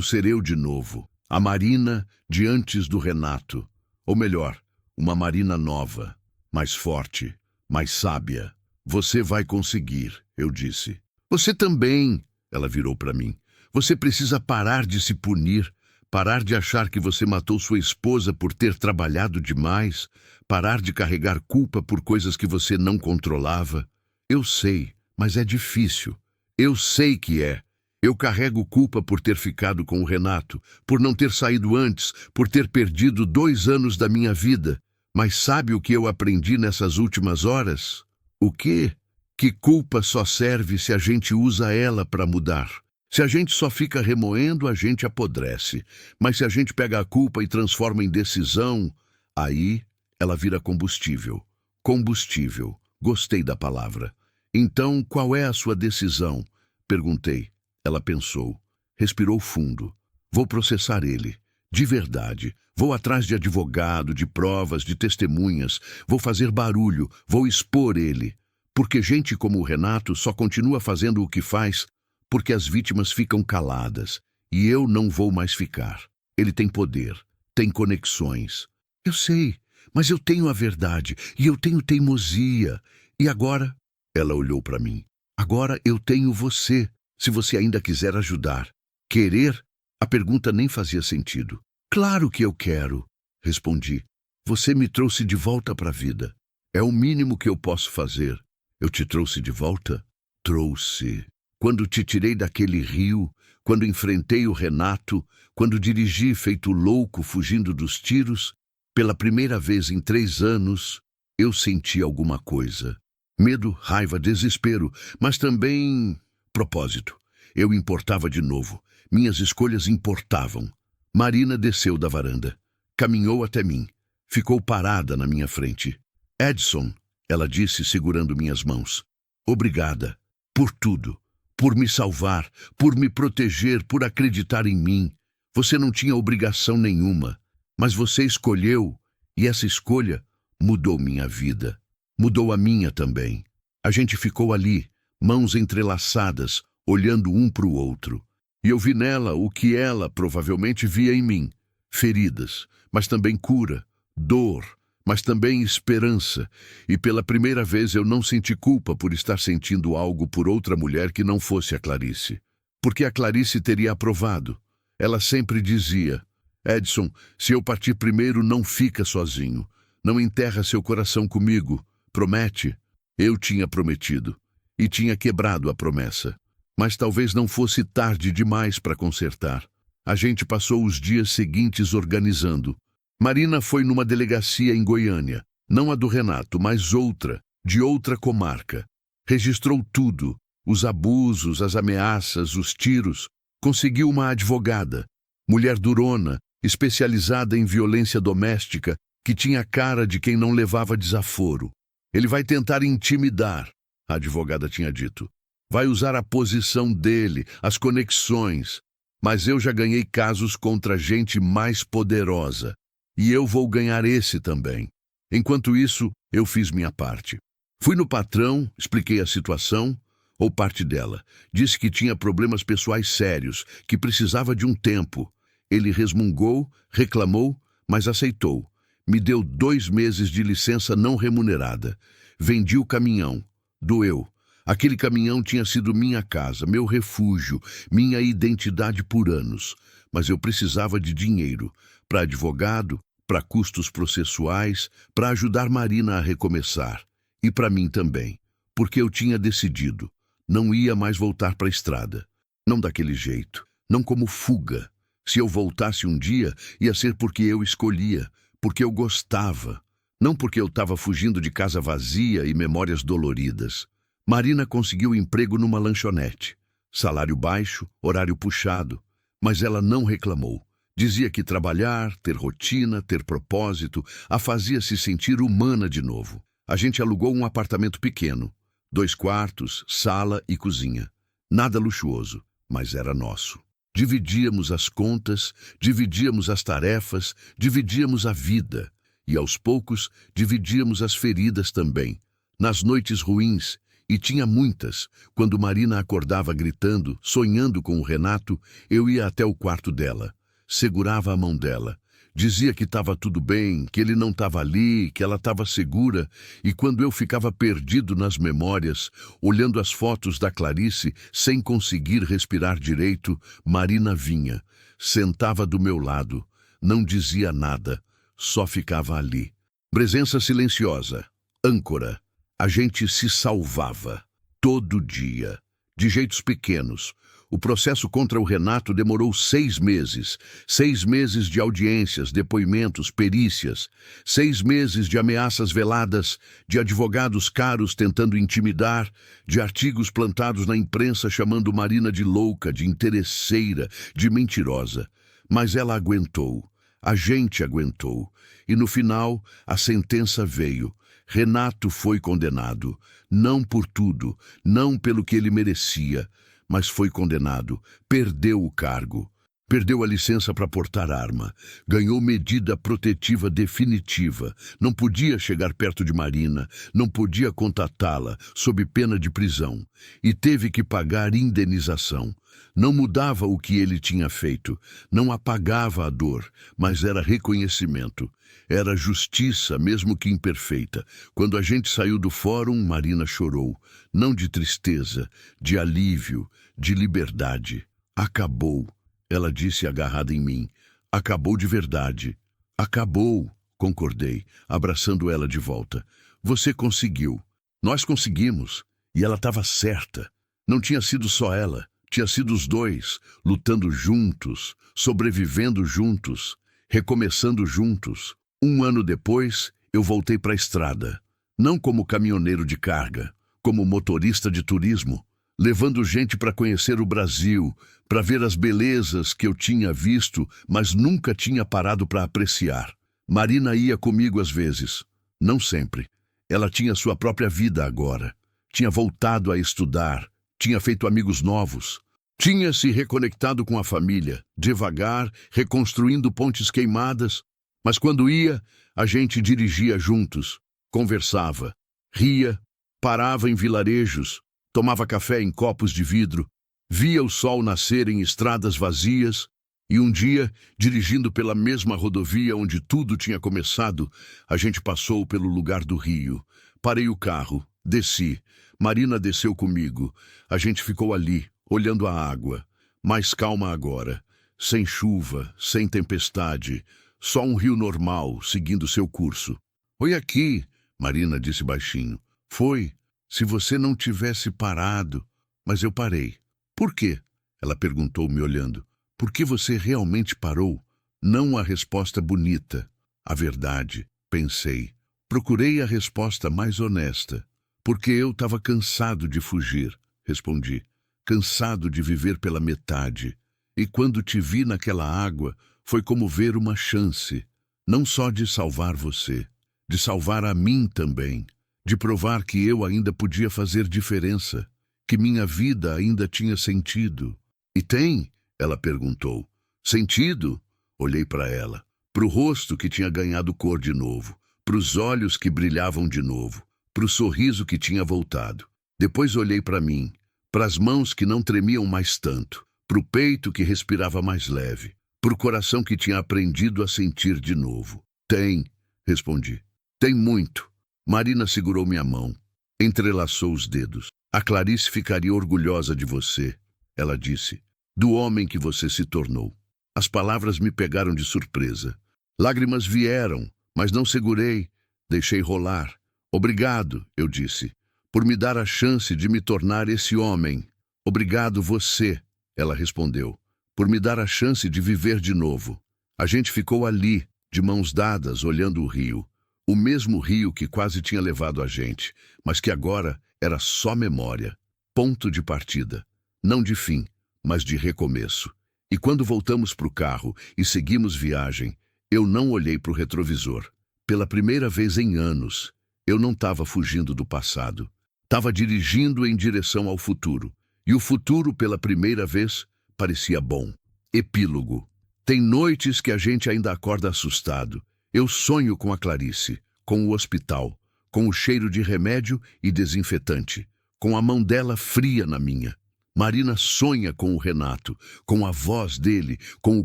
ser eu de novo. A Marina de antes do Renato. Ou melhor, uma Marina nova, mais forte, mais sábia. Você vai conseguir, eu disse. Você também, ela virou para mim. Você precisa parar de se punir, parar de achar que você matou sua esposa por ter trabalhado demais, parar de carregar culpa por coisas que você não controlava. Eu sei, mas é difícil. Eu sei que é. Eu carrego culpa por ter ficado com o Renato, por não ter saído antes, por ter perdido 2 anos da minha vida. Mas sabe o que eu aprendi nessas últimas horas? O quê? Que culpa só serve se a gente usa ela para mudar. Se a gente só fica remoendo, a gente apodrece. Mas se a gente pega a culpa e transforma em decisão, aí ela vira combustível. Combustível. Gostei da palavra. Então, qual é a sua decisão? Perguntei. Ela pensou. Respirou fundo. Vou processar ele. De verdade. Vou atrás de advogado, de provas, de testemunhas. Vou fazer barulho. Vou expor ele. Porque gente como o Renato só continua fazendo o que faz porque as vítimas ficam caladas. E eu não vou mais ficar. Ele tem poder. Tem conexões. Eu sei, mas eu tenho a verdade. E eu tenho teimosia. E agora? Ela olhou para mim. Agora eu tenho você. Se você ainda quiser ajudar. Querer? A pergunta nem fazia sentido. Claro que eu quero, respondi. Você me trouxe de volta para a vida. É o mínimo que eu posso fazer. Eu te trouxe de volta? Trouxe. Quando te tirei daquele rio, quando enfrentei o Renato, quando dirigi feito louco fugindo dos tiros, pela primeira vez em 3 anos, eu senti alguma coisa. Medo, raiva, desespero, mas também propósito. Eu importava de novo. Minhas escolhas importavam. Marina desceu da varanda. Caminhou até mim. Ficou parada na minha frente. Edson, ela disse segurando minhas mãos. Obrigada. Por tudo. Por me salvar. Por me proteger. Por acreditar em mim. Você não tinha obrigação nenhuma. Mas você escolheu. E essa escolha mudou minha vida. Mudou a minha também. A gente ficou ali, mãos entrelaçadas, olhando um para o outro. E eu vi nela o que ela provavelmente via em mim. Feridas, mas também cura, dor, mas também esperança. E pela primeira vez eu não senti culpa por estar sentindo algo por outra mulher que não fosse a Clarice. Porque a Clarice teria aprovado. Ela sempre dizia, Edson, se eu partir primeiro, não fica sozinho. Não enterra seu coração comigo. Promete? Eu tinha prometido. E tinha quebrado a promessa. Mas talvez não fosse tarde demais para consertar. A gente passou os dias seguintes organizando. Marina foi numa delegacia em Goiânia. Não a do Renato, mas outra, de outra comarca. Registrou tudo. Os abusos, as ameaças, os tiros. Conseguiu uma advogada. Mulher durona, especializada em violência doméstica, que tinha cara de quem não levava desaforo. Ele vai tentar intimidar, a advogada tinha dito. Vai usar a posição dele, as conexões. Mas eu já ganhei casos contra gente mais poderosa. E eu vou ganhar esse também. Enquanto isso, eu fiz minha parte. Fui no patrão, expliquei a situação, ou parte dela. Disse que tinha problemas pessoais sérios, que precisava de um tempo. Ele resmungou, reclamou, mas aceitou. Me deu 2 meses de licença não remunerada. Vendi o caminhão. Doeu. Aquele caminhão tinha sido minha casa, meu refúgio, minha identidade por anos. Mas eu precisava de dinheiro. Para advogado, para custos processuais, para ajudar Marina a recomeçar. E para mim também. Porque eu tinha decidido. Não ia mais voltar para a estrada. Não daquele jeito. Não como fuga. Se eu voltasse um dia, ia ser porque eu escolhia. Porque eu gostava, não porque eu estava fugindo de casa vazia e memórias doloridas. Marina conseguiu emprego numa lanchonete. Salário baixo, horário puxado. Mas ela não reclamou. Dizia que trabalhar, ter rotina, ter propósito, a fazia se sentir humana de novo. A gente alugou um apartamento pequeno. 2 quartos, sala e cozinha. Nada luxuoso, mas era nosso. Dividíamos as contas, dividíamos as tarefas, dividíamos a vida. E aos poucos, dividíamos as feridas também. Nas noites ruins, e tinha muitas, quando Marina acordava gritando, sonhando com o Renato, eu ia até o quarto dela. Segurava a mão dela. Dizia que estava tudo bem, que ele não estava ali, que ela estava segura, e quando eu ficava perdido nas memórias, olhando as fotos da Clarice, sem conseguir respirar direito, Marina vinha, sentava do meu lado, não dizia nada, só ficava ali. Presença silenciosa, âncora. A gente se salvava, todo dia, de jeitos pequenos. O processo contra o Renato demorou 6 meses. 6 meses de audiências, depoimentos, perícias. 6 meses de ameaças veladas, de advogados caros tentando intimidar, de artigos plantados na imprensa chamando Marina de louca, de interesseira, de mentirosa. Mas ela aguentou. A gente aguentou. E no final, a sentença veio. Renato foi condenado. Não por tudo, não pelo que ele merecia, mas foi condenado, perdeu o cargo, perdeu a licença para portar arma, ganhou medida protetiva definitiva, não podia chegar perto de Marina, não podia contatá-la, sob pena de prisão, e teve que pagar indenização. Não mudava o que ele tinha feito, não apagava a dor, mas era reconhecimento. Era justiça, mesmo que imperfeita. Quando a gente saiu do fórum, Marina chorou. Não de tristeza, de alívio, de liberdade. Acabou, ela disse agarrada em mim. Acabou de verdade. Acabou, concordei, abraçando ela de volta. Você conseguiu. Nós conseguimos. E ela estava certa. Não tinha sido só ela, tinha sido os dois, lutando juntos, sobrevivendo juntos, recomeçando juntos. 1 ano depois, eu voltei para a estrada. Não como caminhoneiro de carga, como motorista de turismo, levando gente para conhecer o Brasil, para ver as belezas que eu tinha visto, mas nunca tinha parado para apreciar. Marina ia comigo às vezes, não sempre. Ela tinha sua própria vida agora. Tinha voltado a estudar, tinha feito amigos novos, tinha se reconectado com a família, devagar, reconstruindo pontes queimadas. Mas quando ia, a gente dirigia juntos, conversava, ria, parava em vilarejos, tomava café em copos de vidro, via o sol nascer em estradas vazias, e um dia, dirigindo pela mesma rodovia onde tudo tinha começado, a gente passou pelo lugar do rio. Parei o carro, desci. Marina desceu comigo. A gente ficou ali, olhando a água. Mais calma agora. Sem chuva, sem tempestade. Só um rio normal, seguindo seu curso. Foi aqui, Marina disse baixinho. Foi, se você não tivesse parado. Mas eu parei. Por quê? Ela perguntou, me olhando. Por que você realmente parou? Não a resposta bonita. A verdade, pensei. Procurei a resposta mais honesta. Porque eu estava cansado de fugir, respondi. Cansado de viver pela metade. E quando te vi naquela água, foi como ver uma chance. Não só de salvar você, de salvar a mim também. De provar que eu ainda podia fazer diferença. Que minha vida ainda tinha sentido. E tem? Ela perguntou. Sentido? Olhei para ela. Para o rosto que tinha ganhado cor de novo. Para os olhos que brilhavam de novo. Para o sorriso que tinha voltado. Depois olhei para mim. Para as mãos que não tremiam mais tanto. Para o peito que respirava mais leve. Para o coração que tinha aprendido a sentir de novo. Tem, respondi. Tem muito. Marina segurou minha mão. Entrelaçou os dedos. A Clarice ficaria orgulhosa de você, ela disse. Do homem que você se tornou. As palavras me pegaram de surpresa. Lágrimas vieram, mas não segurei. Deixei rolar. Obrigado, eu disse, por me dar a chance de me tornar esse homem. Obrigado você, ela respondeu, por me dar a chance de viver de novo. A gente ficou ali, de mãos dadas, olhando o rio. O mesmo rio que quase tinha levado a gente, mas que agora era só memória. Ponto de partida. Não de fim, mas de recomeço. E quando voltamos para o carro e seguimos viagem, eu não olhei para o retrovisor. Pela primeira vez em anos, eu não estava fugindo do passado. Estava dirigindo em direção ao futuro. E o futuro, pela primeira vez, parecia bom. Epílogo. Tem noites que a gente ainda acorda assustado. Eu sonho com a Clarice, com o hospital, com o cheiro de remédio e desinfetante, com a mão dela fria na minha. Marina sonha com o Renato, com a voz dele, com o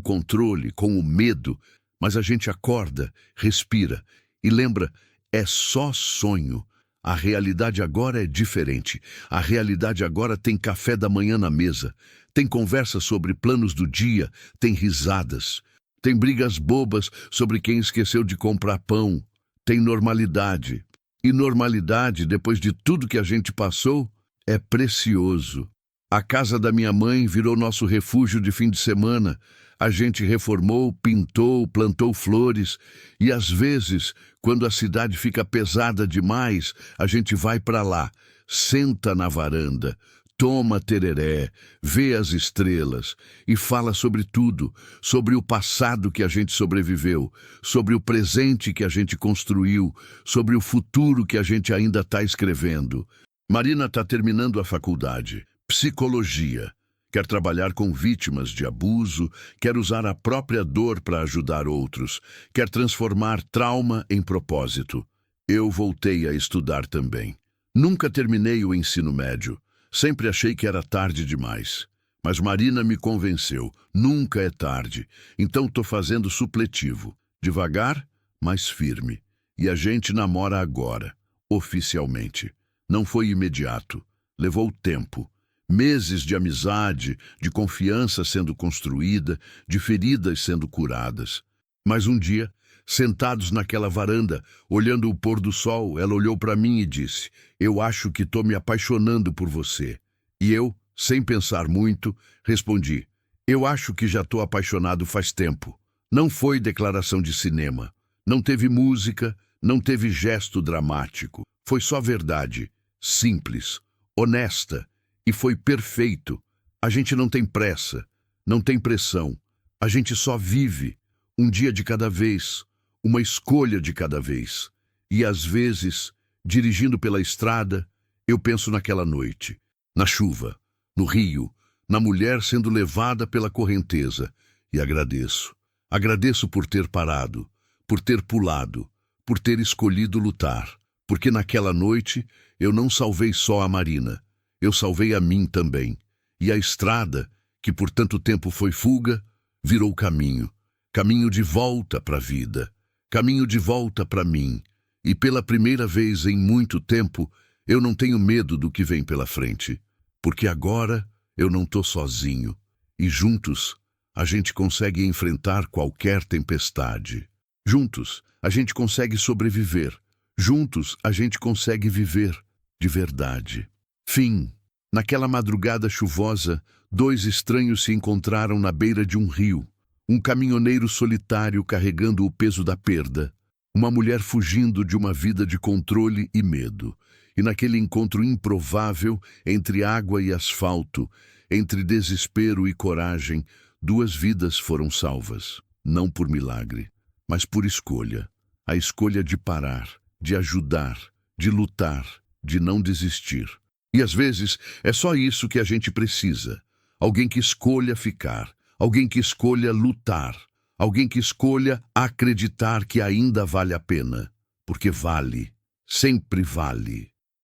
controle, com o medo. Mas a gente acorda, respira e lembra, é só sonho. A realidade agora é diferente. A realidade agora tem café da manhã na mesa. Tem conversa sobre planos do dia, tem risadas. Tem brigas bobas sobre quem esqueceu de comprar pão. Tem normalidade. E normalidade, depois de tudo que a gente passou, é precioso. A casa da minha mãe virou nosso refúgio de fim de semana. A gente reformou, pintou, plantou flores. E às vezes, quando a cidade fica pesada demais, a gente vai para lá, senta na varanda, toma tereré, vê as estrelas e fala sobre tudo, sobre o passado que a gente sobreviveu, sobre o presente que a gente construiu, sobre o futuro que a gente ainda está escrevendo. Marina está terminando a faculdade. Psicologia. Quer trabalhar com vítimas de abuso, quer usar a própria dor para ajudar outros, quer transformar trauma em propósito. Eu voltei a estudar também. Nunca terminei o ensino médio. Sempre achei que era tarde demais. Mas Marina me convenceu. Nunca é tarde. Então estou fazendo supletivo. Devagar, mas firme. E a gente namora agora, oficialmente. Não foi imediato. Levou tempo. Meses de amizade, de confiança sendo construída, de feridas sendo curadas. Mas um dia, Sentados naquela varanda, olhando o pôr do sol, ela olhou para mim e disse: "Eu acho que estou me apaixonando por você." E eu, sem pensar muito, respondi: "Eu acho que já estou apaixonado faz tempo." Não foi declaração de cinema. Não teve música, não teve gesto dramático. Foi só verdade, simples, honesta, e foi perfeito. A gente não tem pressa, não tem pressão. A gente só vive, um dia de cada vez, uma escolha de cada vez. E às vezes, dirigindo pela estrada, eu penso naquela noite, na chuva, no rio, na mulher sendo levada pela correnteza, e agradeço. Agradeço por ter parado, por ter pulado, por ter escolhido lutar, porque naquela noite eu não salvei só a Marina, eu salvei a mim também. E a estrada, que por tanto tempo foi fuga, virou caminho, caminho de volta para a vida, caminho de volta para mim. E pela primeira vez em muito tempo, eu não tenho medo do que vem pela frente, porque agora eu não estou sozinho, e juntos a gente consegue enfrentar qualquer tempestade. Juntos a gente consegue sobreviver, juntos a gente consegue viver de verdade. Fim. Naquela madrugada chuvosa, dois estranhos se encontraram na beira de um rio. Um caminhoneiro solitário carregando o peso da perda. Uma mulher fugindo de uma vida de controle e medo. E naquele encontro improvável entre água e asfalto, entre desespero e coragem, duas vidas foram salvas. Não por milagre, mas por escolha. A escolha de parar, de ajudar, de lutar, de não desistir. E às vezes é só isso que a gente precisa. Alguém que escolha ficar, alguém que escolha lutar, alguém que escolha acreditar que ainda vale a pena. Porque vale, sempre vale.